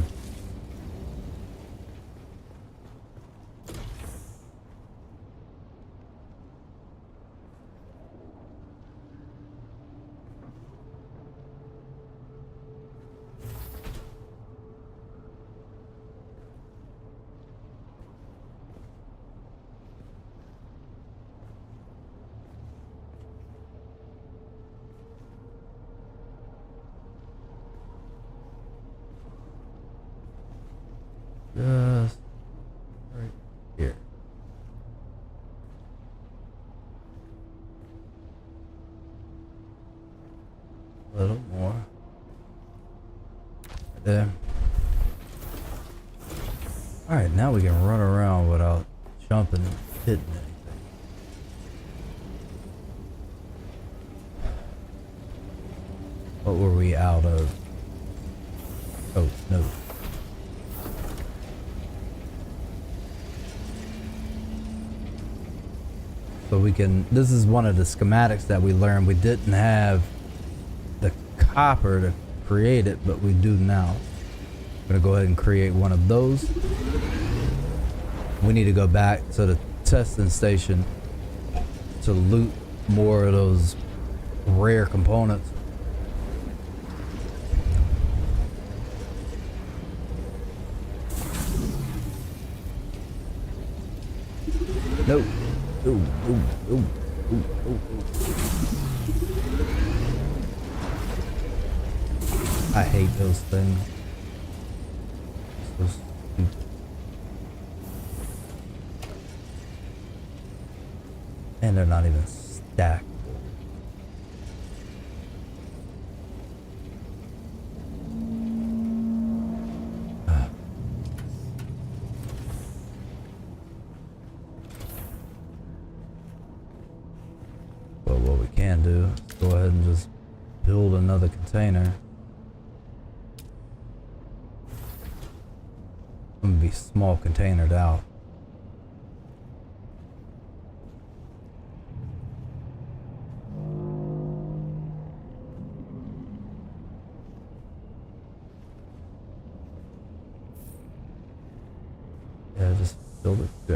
Just right here. A little more. Right there. Alright, now we can run around without jumping and hitting anything. What were we out of? Oh, no. So we can, this is one of the schematics that we learned. We didn't have the copper to create it, but we do now. I'm gonna go ahead and create one of those. We need to go back to the testing station to loot more of those rare components. Nope. Ooh, ooh, ooh, ooh, ooh, ooh. I hate those things. So stupid. And they're not even stacked. Do go ahead and just build another container. I'm gonna be small containered out. Yeah, just build it. Go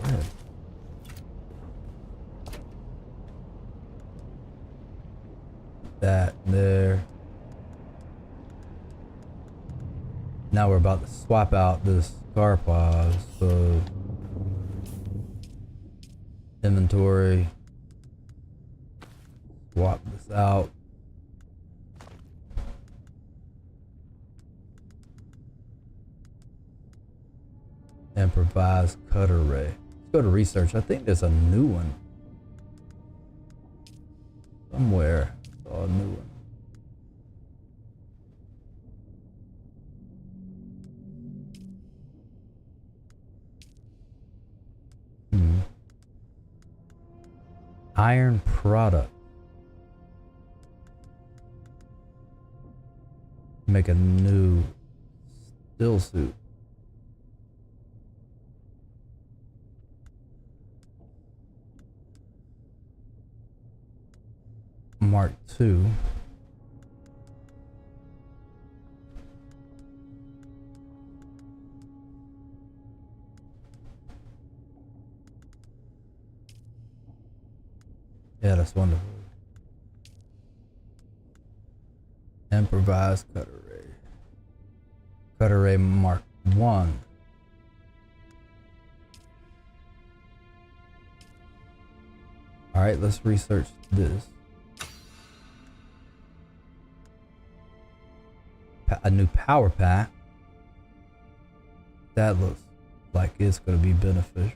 ahead. that there. Now we're about to swap out this Karpov, so inventory, swap this out. Improvised cutter ray. Let's go to research. I think there's a new one somewhere. I saw a new one. Iron product. Make a new still suit. Mark II. Yeah, that's wonderful. Improvised cutter ray. Cutter ray Mark I. Alright, let's research this. A new power pack. That looks like it's going to be beneficial.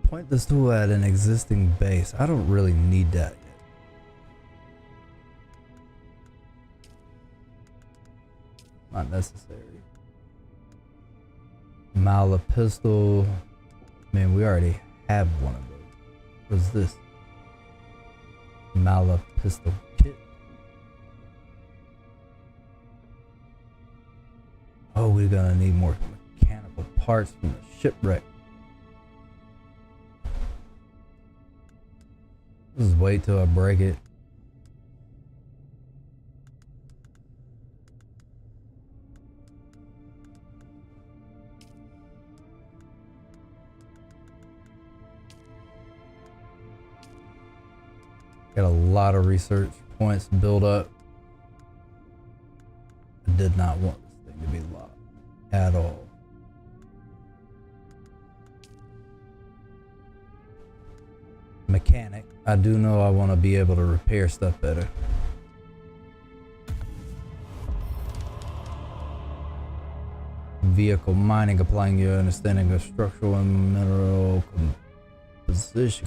Point this tool at an existing base. I don't really need that yet. Not necessary. Mala pistol. Man, we already have one of those. What's this? Mala pistol kit. Oh, we're gonna need more mechanical parts from the shipwreck. Just wait till I break it. Got a lot of research points built up. I did not want this thing to be locked at all. Mechanic. I do know I want to be able to repair stuff better. Vehicle mining, applying your understanding of structural and mineral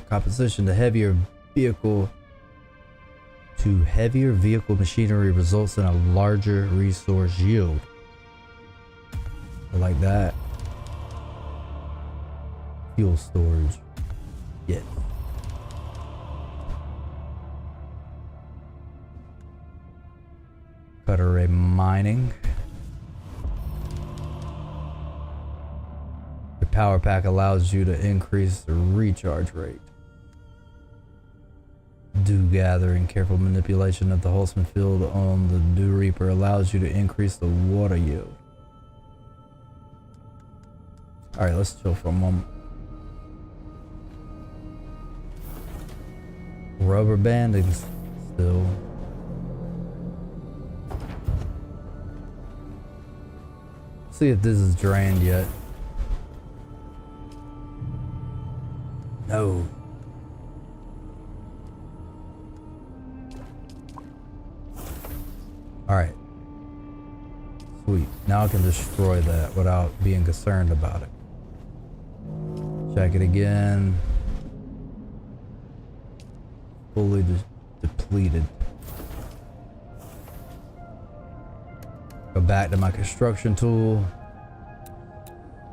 composition to heavier vehicle machinery results in a larger resource yield. I like that. Fuel storage. Yes. Cutter ray mining. The power pack allows you to increase the recharge rate. Dew gathering. Careful manipulation of the Holtzman field on the Dew Reaper allows you to increase the water yield. Alright, let's chill for a moment. Rubber banding still. See if this is drained yet. No. Alright. Sweet. Now I can destroy that without being concerned about it. Check it again. Fully depleted. Go back to my construction tool.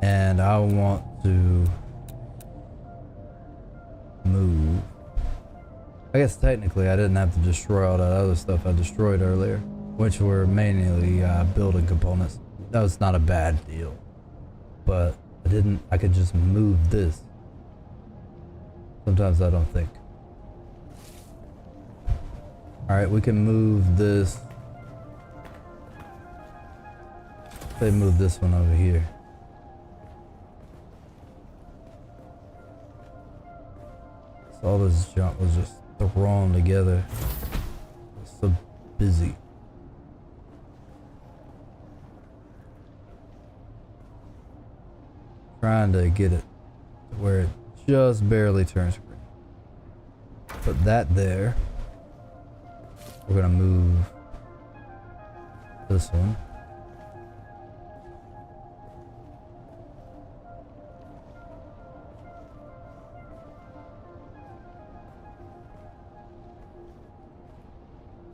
And I want to move. I guess technically I didn't have to destroy all that other stuff I destroyed earlier, which were mainly building components. That was not a bad deal, but I could just move this. Sometimes I don't think. All right, we can move this They moved this one over here. So all this junk was just thrown together. So busy. Trying to get it to where it just barely turns green. Put that there. We're gonna move this one.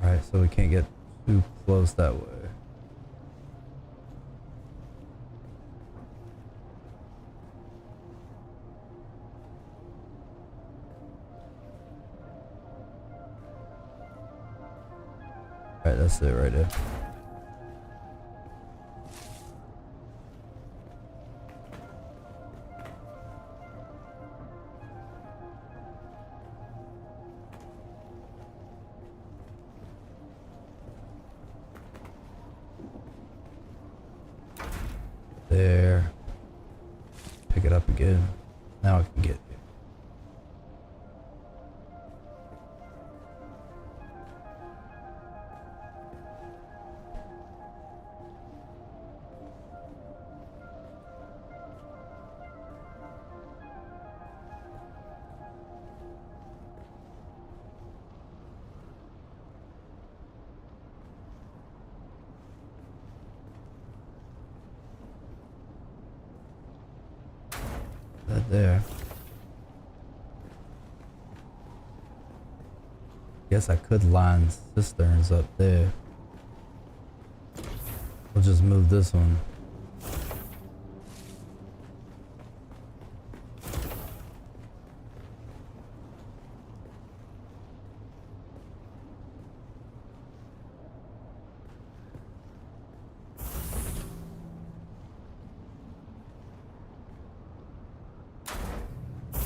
Alright, so we can't get too close that way. Alright, that's it right there. There. Pick it up again. Now I can get it. That there. Guess I could line cisterns up there. We'll just move this one.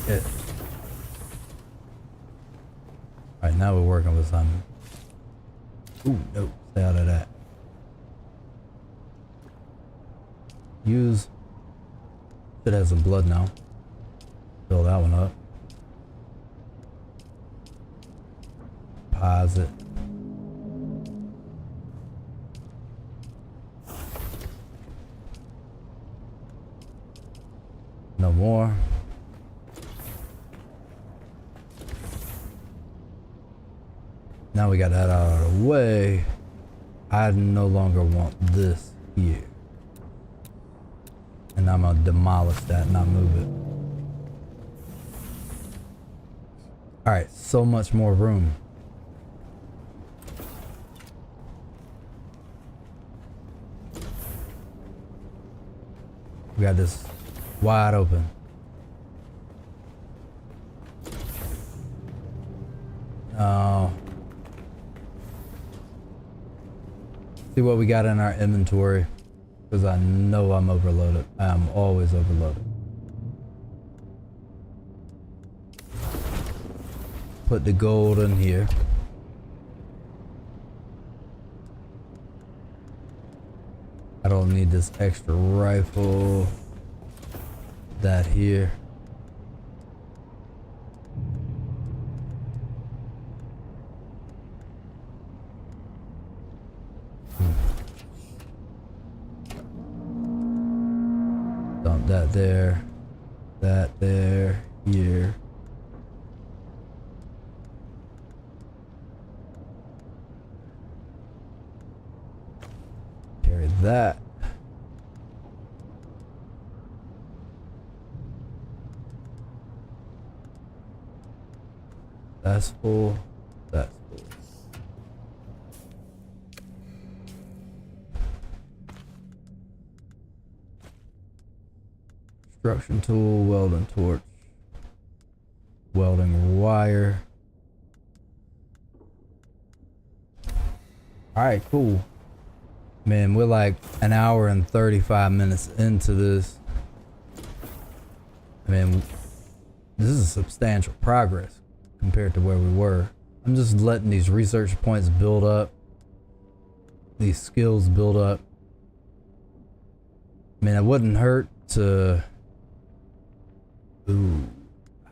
It. Alright, now we're working with something. Ooh, no, stay out of that. Use. Should have some blood now. Fill that one up. Pause it. No more. Now we got that out of the way. I no longer want this here. And I'm gonna demolish that, not move it. Alright, so much more room. We got this wide open. Oh. See what we got in our inventory, because I know I'm overloaded. I'm always overloaded. Put the gold in here. I don't need this extra rifle. That here. Dump that there. That there. Here. Carry that. That's full. That's full. Construction tool, welding torch, welding wire. Alright, cool. Man, we're like an hour and 35 minutes into this. I mean, this is substantial progress compared to where we were. I'm just letting these research points build up, these skills build up. mean, it wouldn't hurt to... Ooh.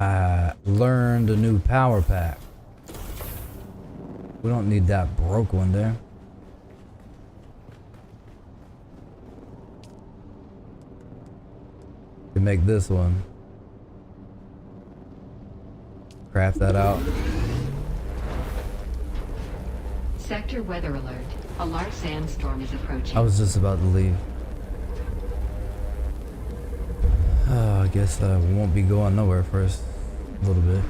I learned a new power pack. We don't need that broke one there. We can make this one. Craft that out. Sector weather alert. A large sandstorm is approaching. I was just about to leave. I guess I won't be going nowhere first. A little bit.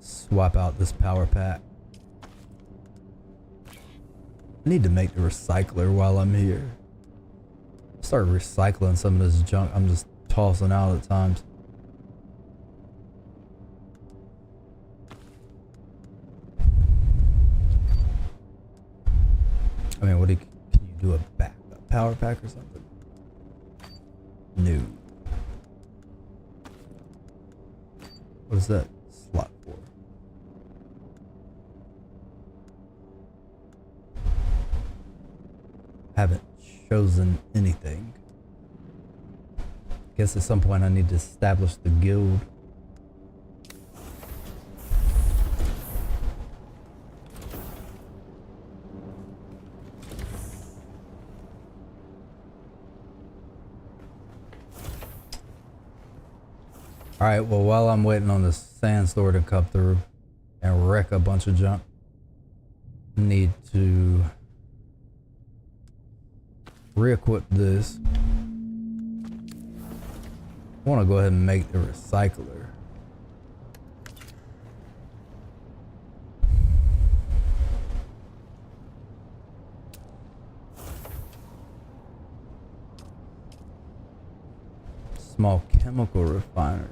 Swap out this power pack. I need to make the recycler while I'm here. Start recycling some of this junk I'm just tossing out at times. I mean, can you do a backup power pack or something? No. What is that slot for? Haven't chosen anything. Guess at some point I need to establish the guild. Alright, well, while I'm waiting on the sandstorm to come through and wreck a bunch of junk, I need to re-equip this. I want to go ahead and make the recycler. Small chemical refinery.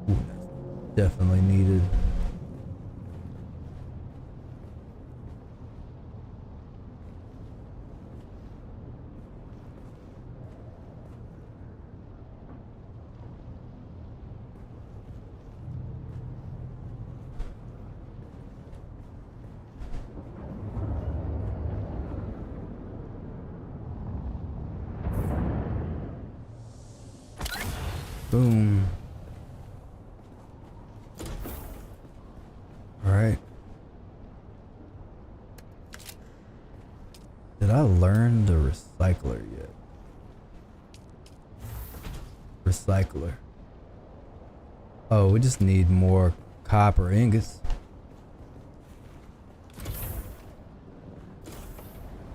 Ooh, that's definitely needed. Boom. All right. Did I learn the recycler yet? Recycler. Oh, we just need more copper ingots.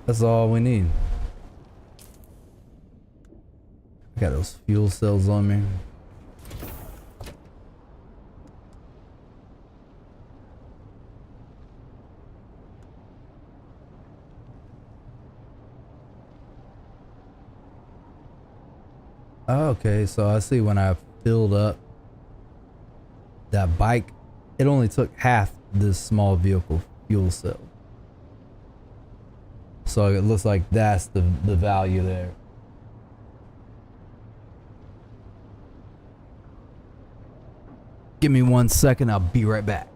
That's all we need. I got those fuel cells on me. Okay, so I see when I filled up that bike, it only took half this small vehicle fuel cell. So it looks like that's the value there. Give me 1 second, I'll be right back.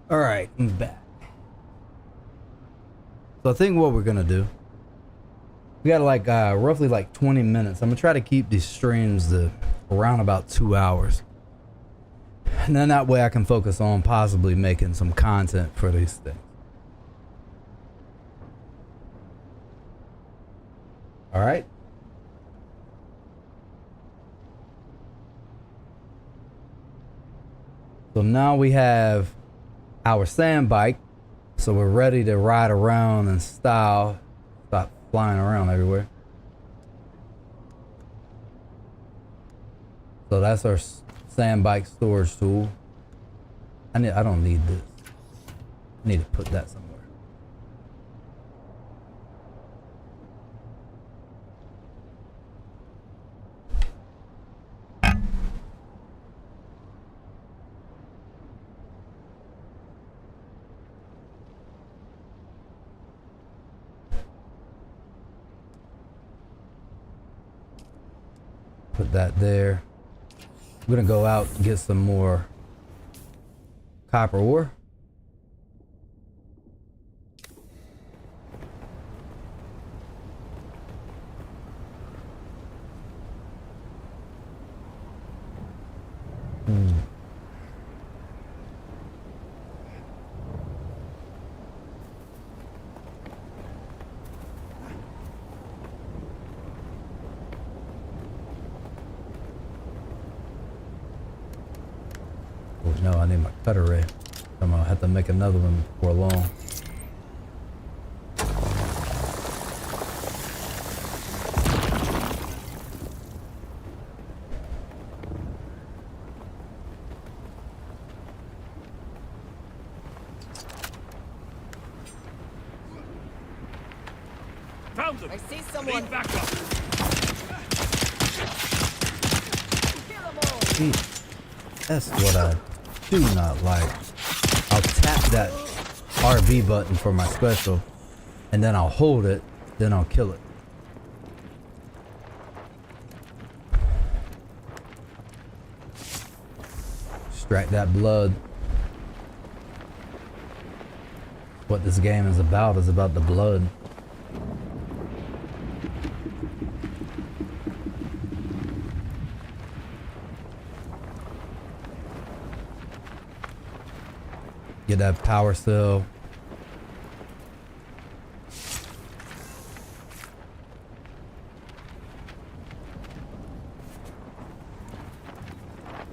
All right, I'm back. So I think what we're gonna do, we got like roughly like 20 minutes. I'm gonna try to keep these streams to around about 2 hours. And then that way I can focus on possibly making some content for these things. All right. So now we have our sand bike. So we're ready to ride around in style. Stop flying around everywhere. So that's our sand bike storage tool. I don't need this. I need to put that somewhere. Put that there. I'm gonna go out and get some more copper ore. No, I need my cutter ray. I'm gonna have to make another one before long. Found them. I see someone. Need backup. See, that's what I do not like. I'll tap that RB button for my special, and then I'll hold it, then I'll kill it. Extract that blood. What this game is about the blood. Get that power cell.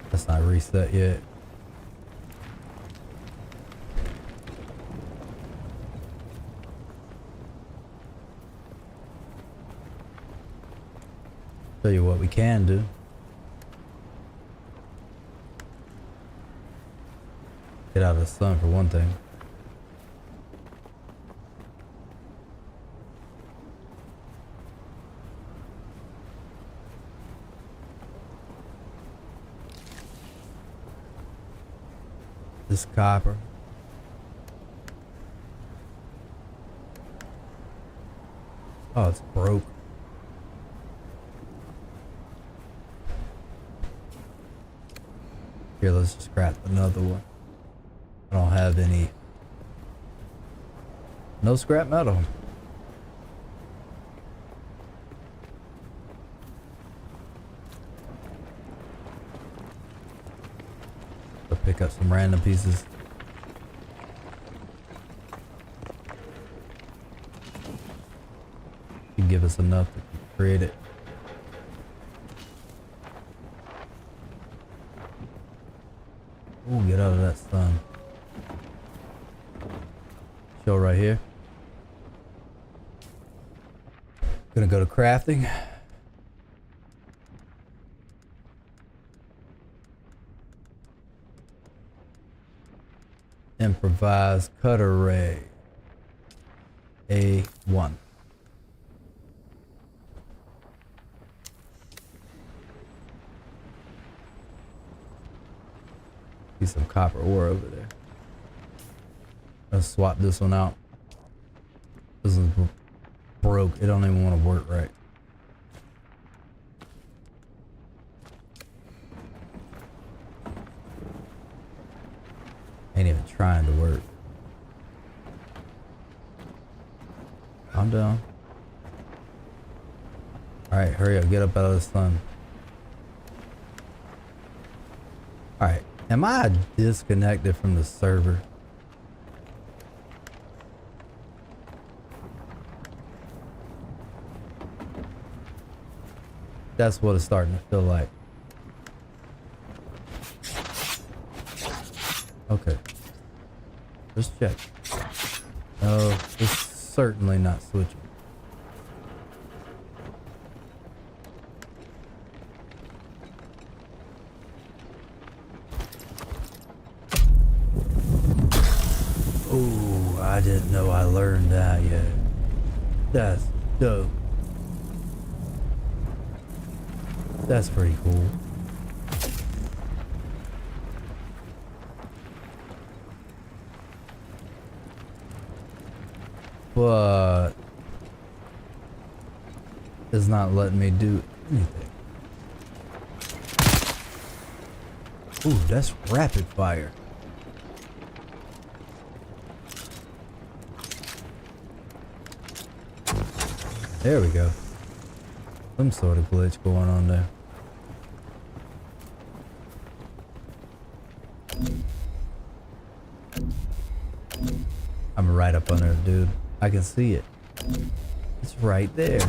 That's not reset yet. Tell you what we can do. Get out of the sun for one thing. This copper. Oh, it's broke. Here, let's just scrap another one. I don't have any. No scrap metal. Go pick up some random pieces. You give us enough to create it. Ooh, get out of that sun. Show right here. Gonna go to crafting. Improvised cutter ray. A1. See some copper ore over there. Let's swap this one out. This is broke. It don't even want to work right. Ain't even trying. trying to work. I'm down. Alright, hurry up, get up out of the sun. Alright, am I disconnected from the server? That's what it's starting to feel like. Okay. Just check. No, it's certainly not switching. Oh, I didn't know I learned that yet. That's dope. That's pretty cool. But it's not letting me do anything. Ooh, that's rapid fire. There we go. Some sort of glitch going on there. I'm right up under it, dude. I can see it. It's right there.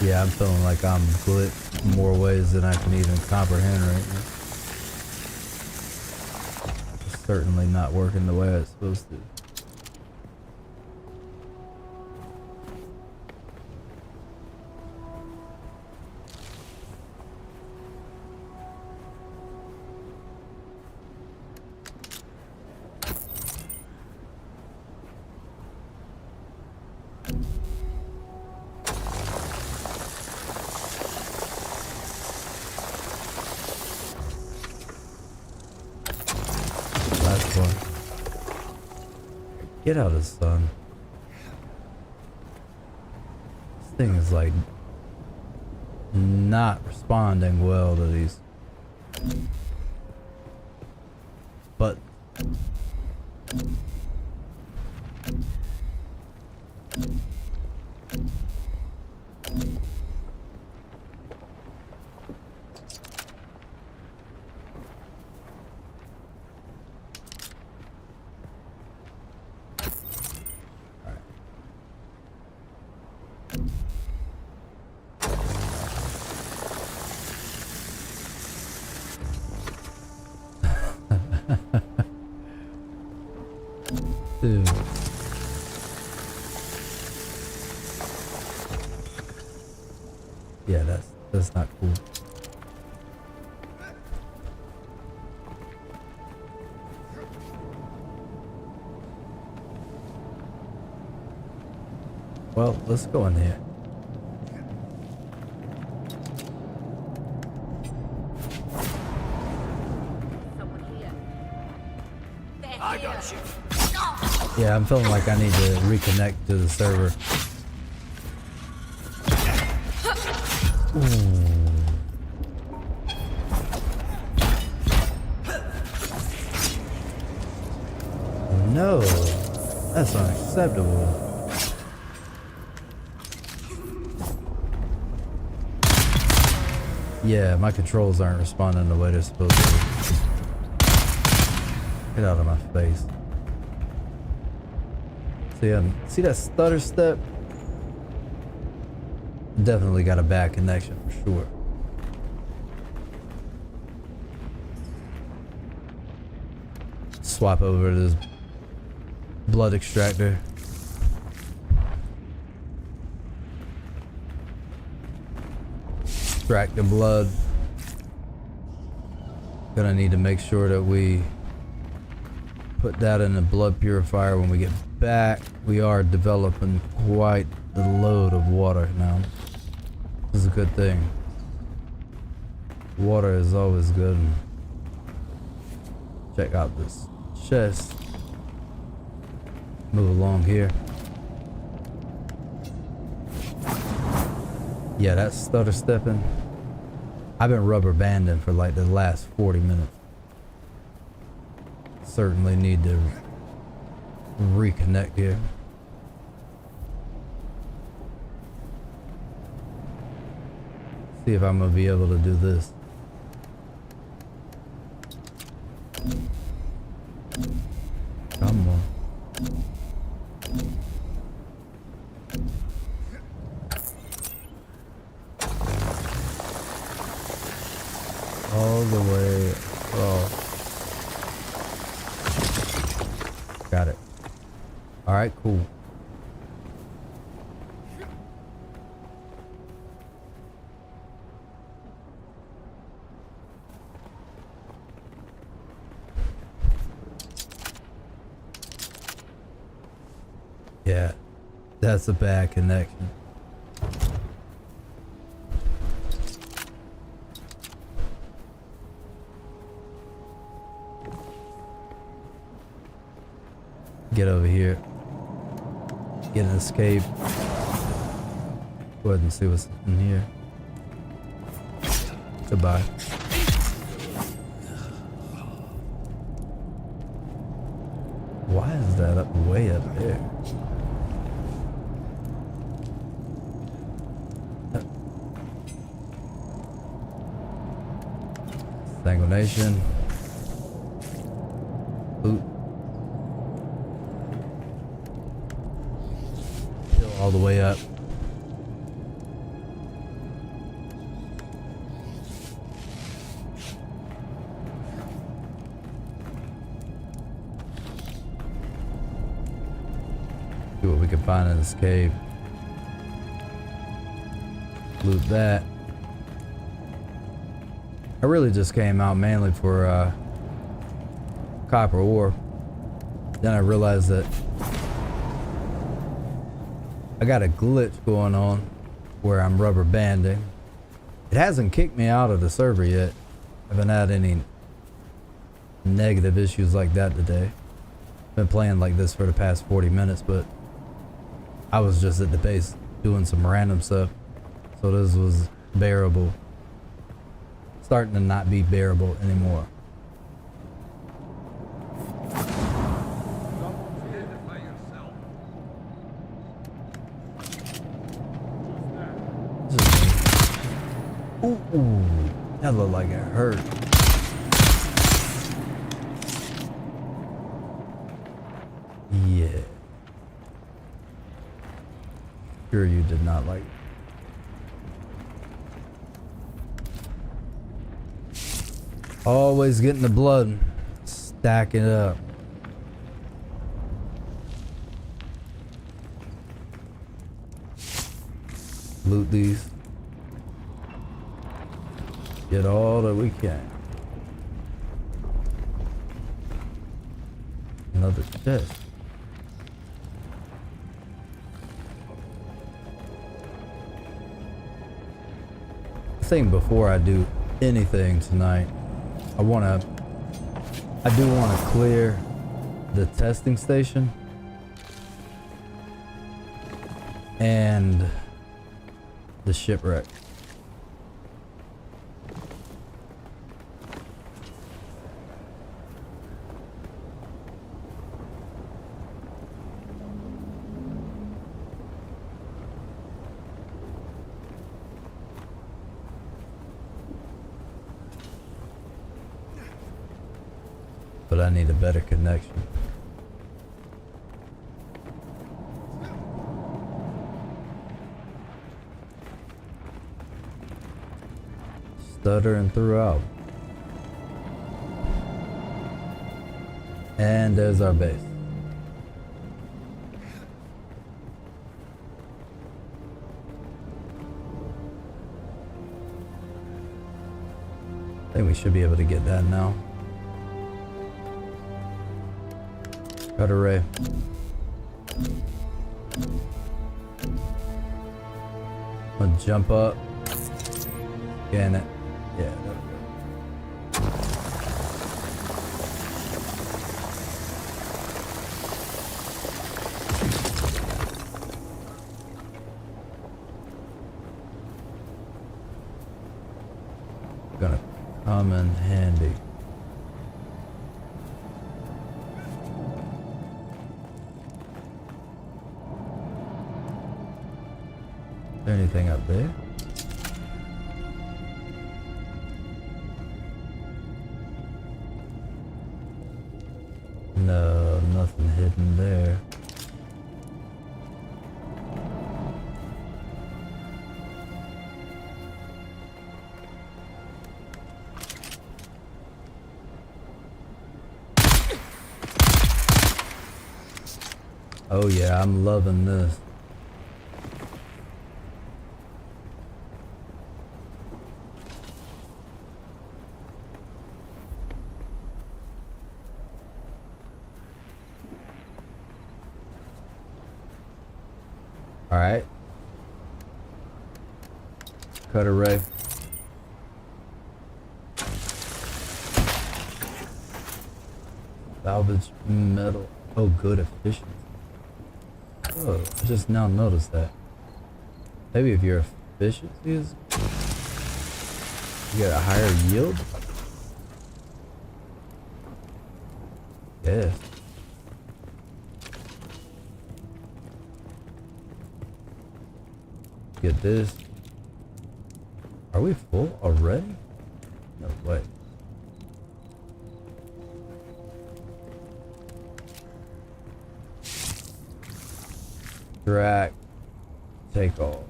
Yeah, I'm feeling like I'm glitched in more ways than I can even comprehend right now. It's certainly not working the way it's supposed to. Get out of the sun. This thing is like not responding well to these. But dude. Yeah, that's not cool. Well, let's go in here. I got you. Yeah, I'm feeling like I need to reconnect to the server. Ooh. No, that's unacceptable. Yeah, my controls aren't responding the way they're supposed to. Get out of my face. See that stutter step? Definitely got a bad connection for sure. Swap over to this blood extractor. Extract the blood. Gonna need to make sure that we put that in the blood purifier when we get back. We are developing quite the load of water now. This is a good thing. Water is always good. Check out this chest. Move along here. Yeah, that's stutter stepping. I've been rubber banding for like the last 40 minutes. Certainly need to reconnect here. See if I'm gonna be able to do this. Come on. All the way across. Got it. All right, cool. Yeah, that's a bad connection. Get over here. Get an escape. Go ahead and see what's in here. Goodbye. Why is that up way up there? Sanguination. Loot. Still all the way up. See what we can find in this cave. Loot that. I really just came out mainly for copper ore. Then I realized that I got a glitch going on where I'm rubber banding. It hasn't kicked me out of the server yet. I haven't had any negative issues like that today. Been playing like this for the past 40 minutes, but I was just at the base doing some random stuff. So this was bearable. Starting to not be bearable anymore. Ooh, that looked like it hurt. Yeah. Sure you did not like it. Always getting the blood, stack it up. Loot these. Get all that we can. Another chest. I think before I do anything tonight, I do want to clear the testing station and the shipwreck. But I need a better connection. Stuttering throughout. And there's our base. I think we should be able to get that now. Cut array. I'm gonna jump up. Scan it. Yeah. come in handy. Is there anything up there? No, nothing hidden there. Oh yeah, I'm loving this. All right. Cut array. Salvage metal. Oh, good efficiency. Oh, I just now noticed that. Maybe if your efficiency is, you get a higher yield? Yes. Get this. Are we full already? No way. Drag, take all.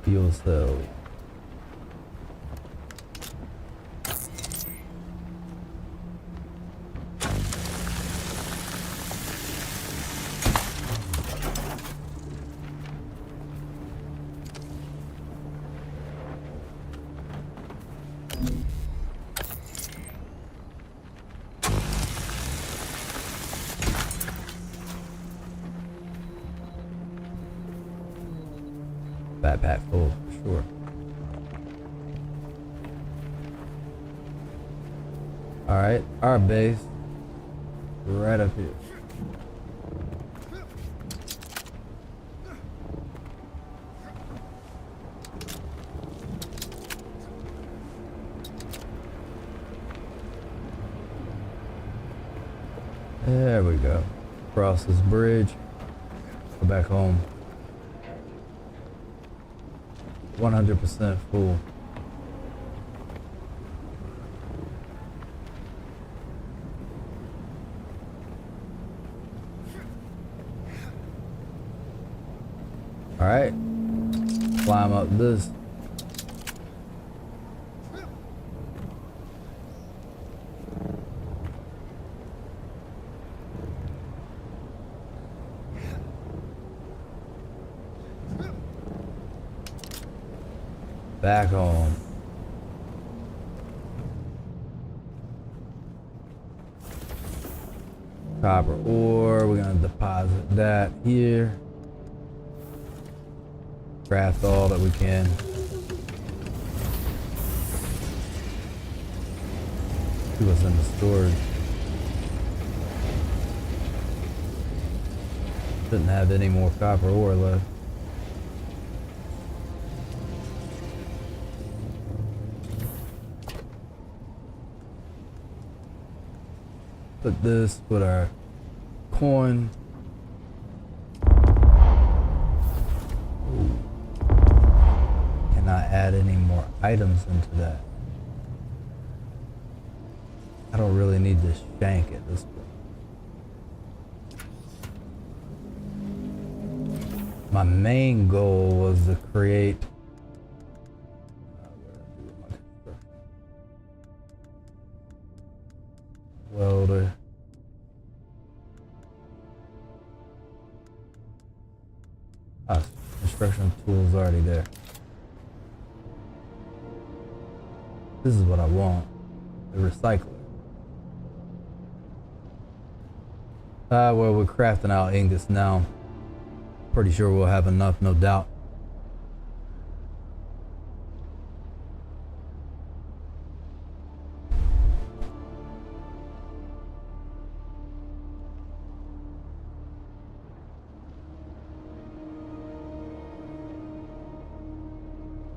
Fuel cell. Backpack full for sure. Alright, our base right up here. There we go. Cross this bridge. Go back home. 100% full. All right, climb up this. Back home. Copper ore, we're gonna deposit that here. Craft all that we can. See what's in the storage. Didn't have any more copper ore left. Put this with our coin. Ooh. Cannot add any more items into that. I don't really need this shank at this point. My main goal was to create welder. Ah, construction tools already there. This is what I want. The recycler. Well, we're crafting out ingots now. Pretty sure we'll have enough, no doubt.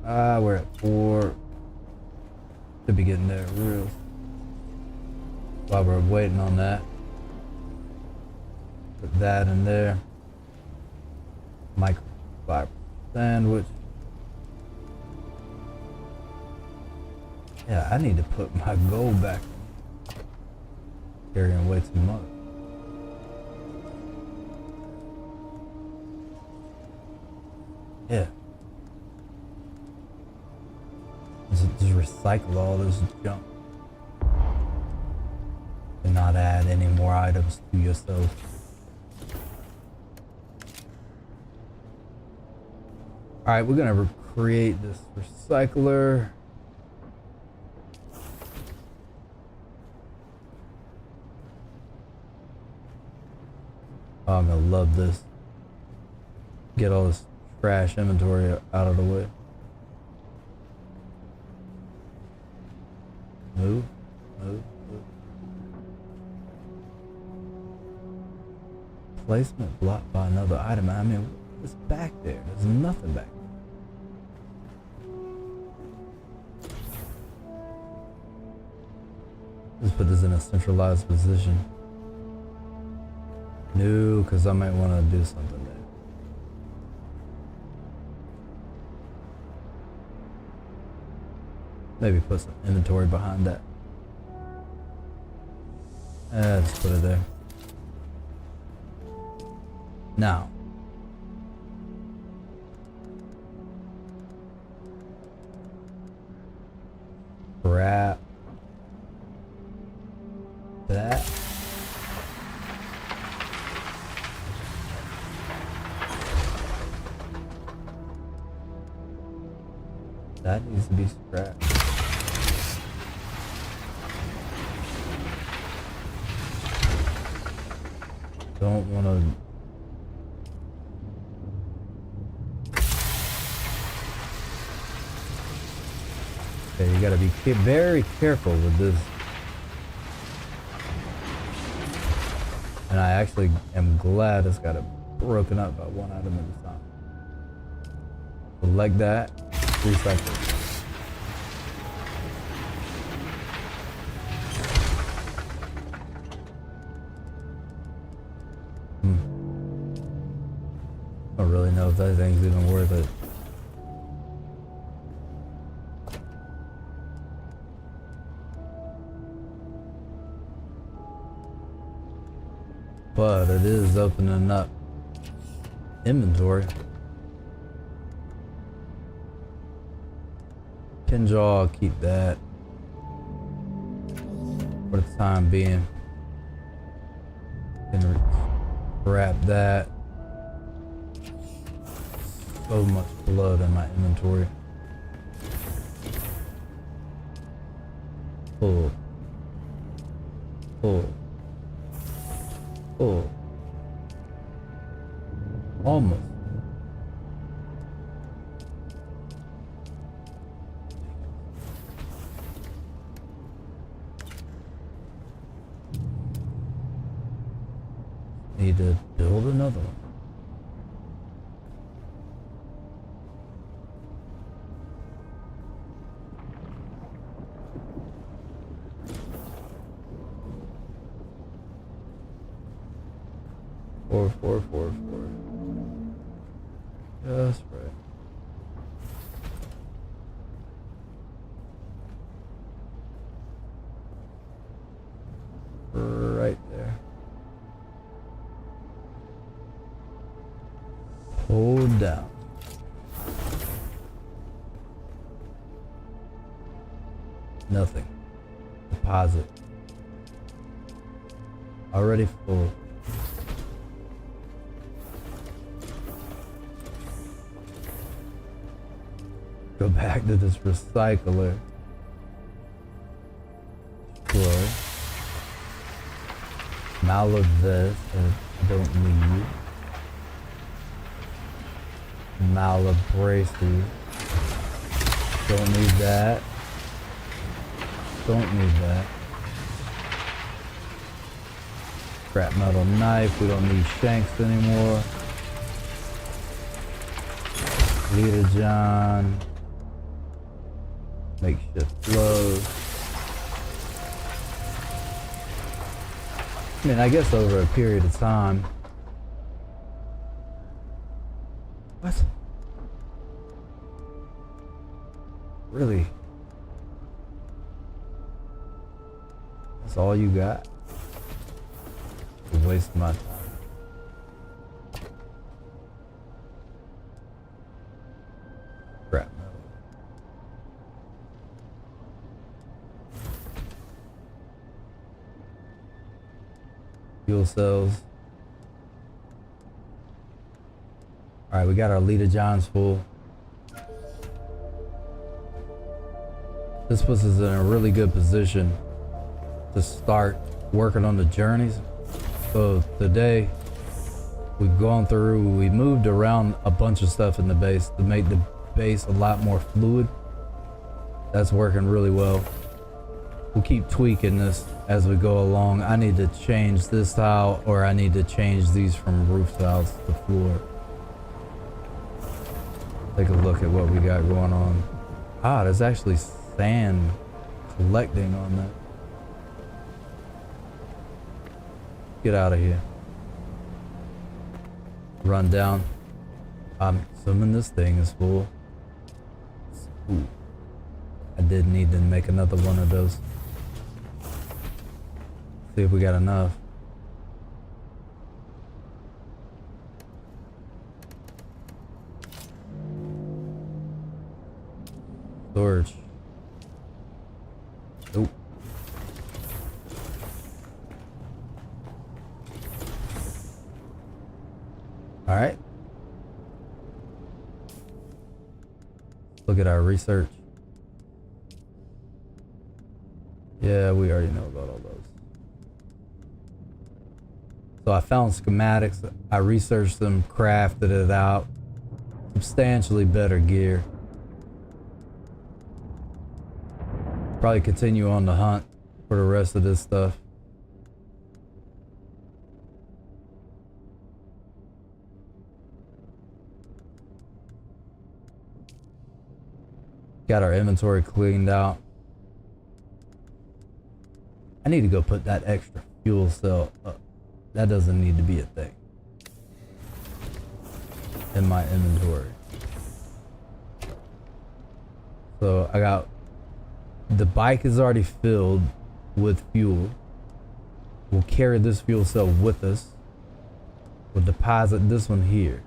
We're at 4. Should be getting there real. While we're waiting on that, put that in there. Microfiber sandwich. Yeah, I need to put my gold back. Carrying way too much. Yeah. Just recycle all this junk. And not add any more items to yourself. Alright, we're gonna create this recycler. Oh, I'm gonna love this. Get all this trash inventory out of the way. Move, move, move. Placement blocked by another item. I mean, what's back there? There's nothing back there. Let's put this in a centralized position. No, because I might want to do something there. Maybe put some inventory behind that. Just put it there. Now. Wrap that. That needs to be scrapped. Don't want to. Okay, you gotta be very careful with this. And I actually am glad it's got it broken up by one item at a time. So like that, recycle. I don't really know if that thing's even worth it. But it is opening up inventory. Kindjal, keep that for the time being. Can wrap that. So much blood in my inventory. Pull. Pull. Pull. Almost. Need to build another one. Four. Just right. Right there. Hold down. Nothing. Deposit. Already full. Go back to this recycler. Destroy. Now of this I don't need. Malabrasive. Don't need that. Don't need that. Scrap metal knife. We don't need shanks anymore. Literjon. Makeshift flow. I mean, I guess over a period of time. What? Really? That's all you got? You're wasting my time. Crap metal. Fuel cells. Alright, we got our Literjons full. This puts us in a really good position to start working on the journeys. So today, we've gone through, we moved around a bunch of stuff in the base to make the base a lot more fluid. That's working really well. We'll keep tweaking this as we go along. I need to change this tile, or I need to change these from roof tiles to floor. Take a look at what we got going on. Ah, there's actually sand collecting on that. Get out of here. Run down. I'm assuming this thing is full. Ooh. I did need to make another one of those. See if we got enough. Storage. Nope. All right. Look at our research. Yeah, we already know about all those. So I found schematics. I researched them, crafted it out. Substantially better gear. Probably continue on the hunt for the rest of this stuff. Got our inventory cleaned out. I need to go put that extra fuel cell up. That doesn't need to be a thing in my inventory. So I got, the bike is already filled with fuel. We'll carry this fuel cell with us. We'll deposit this one here.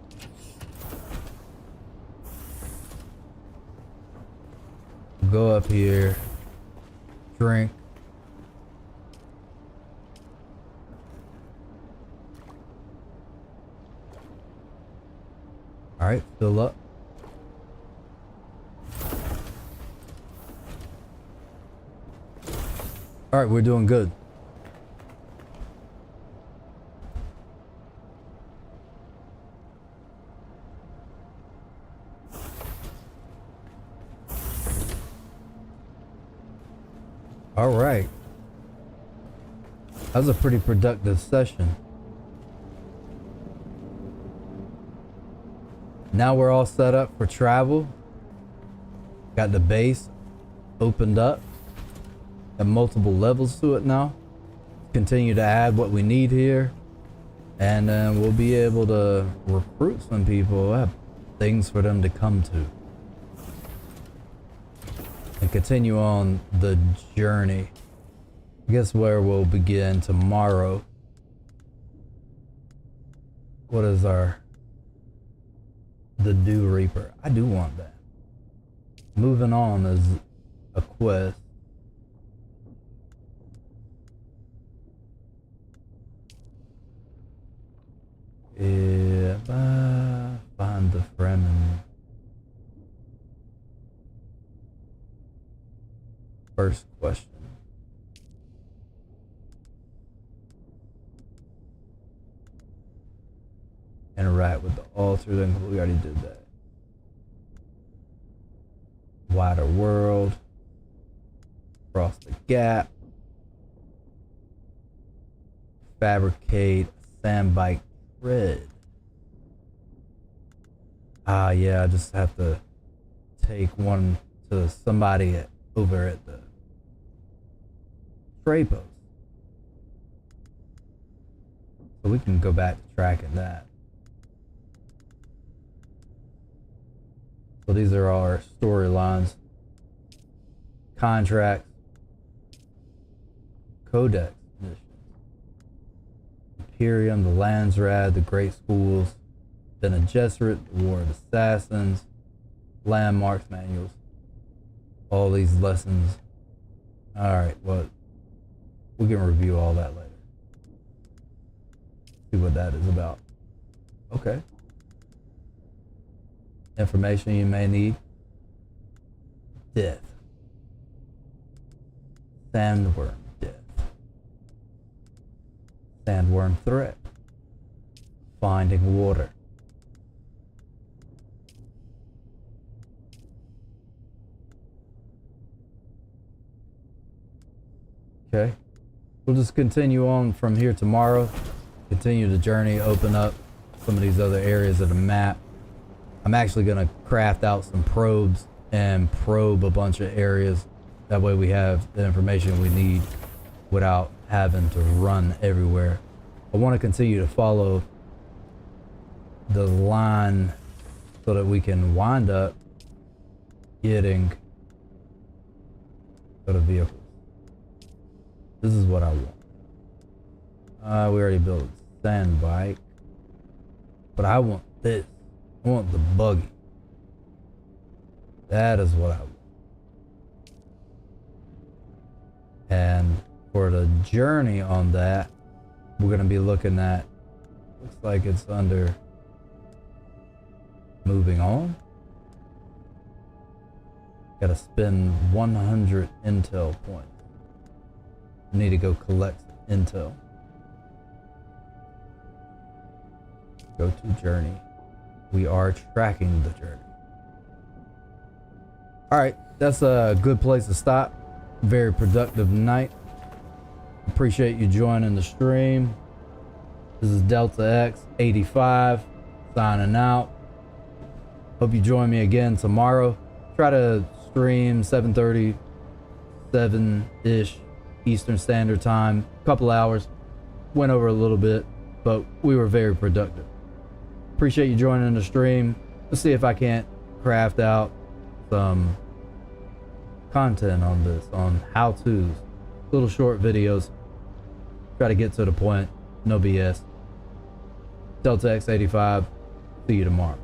We'll go up here, drink. All right, fill up. All right, we're doing good. All right. That was a pretty productive session. Now we're all set up for travel. Got the base opened up. Got multiple levels to it now. Continue to add what we need here. And then we'll be able to recruit some people. We'll have things for them to come to. And continue on the journey. I guess where we'll begin tomorrow. What is our... The Dew Reaper. I do want that. Moving on is a quest. Yeah, find the Fremen. First question. Interact with the altar, then we already did that. Wider world. Cross the gap. Fabricate a sandbike tread. Ah, yeah, I just have to take one to somebody over at the trade post. So we can go back to tracking that. So these are our storylines, contracts, codex missions, Imperium, the Landsrad, the Great Schools, then a Gesserit, the War of Assassins, landmarks manuals, all these lessons. Alright, well, we can review all that later. See what that is about. Okay. Information you may need. Death. Sandworm death. Sandworm threat. Finding water. Okay. We'll just continue on from here tomorrow. Continue the journey, open up some of these other areas of the map. I'm actually going to craft out some probes and probe a bunch of areas. That way we have the information we need without having to run everywhere. I want to continue to follow the line so that we can wind up getting other vehicles. This is what I want. We already built a sand bike, but I want this. I want the buggy. That is what I want. And for the journey on that, we're going to be looking at, looks like it's under moving on. Got to spend 100 intel points. I need to go collect intel. Go to journey. We are tracking the journey. Alright, that's a good place to stop. Very productive night. Appreciate you joining the stream. This is D3ltaX85 signing out. Hope you join me again tomorrow. Try to stream 7:30, 7-ish Eastern Standard Time. Couple hours. Went over a little bit, but we were very productive. Appreciate you joining the stream. Let's see if I can't craft out some content on this, on how-tos, little short videos. Try to get to the point, no BS. D3ltaX85, see you tomorrow.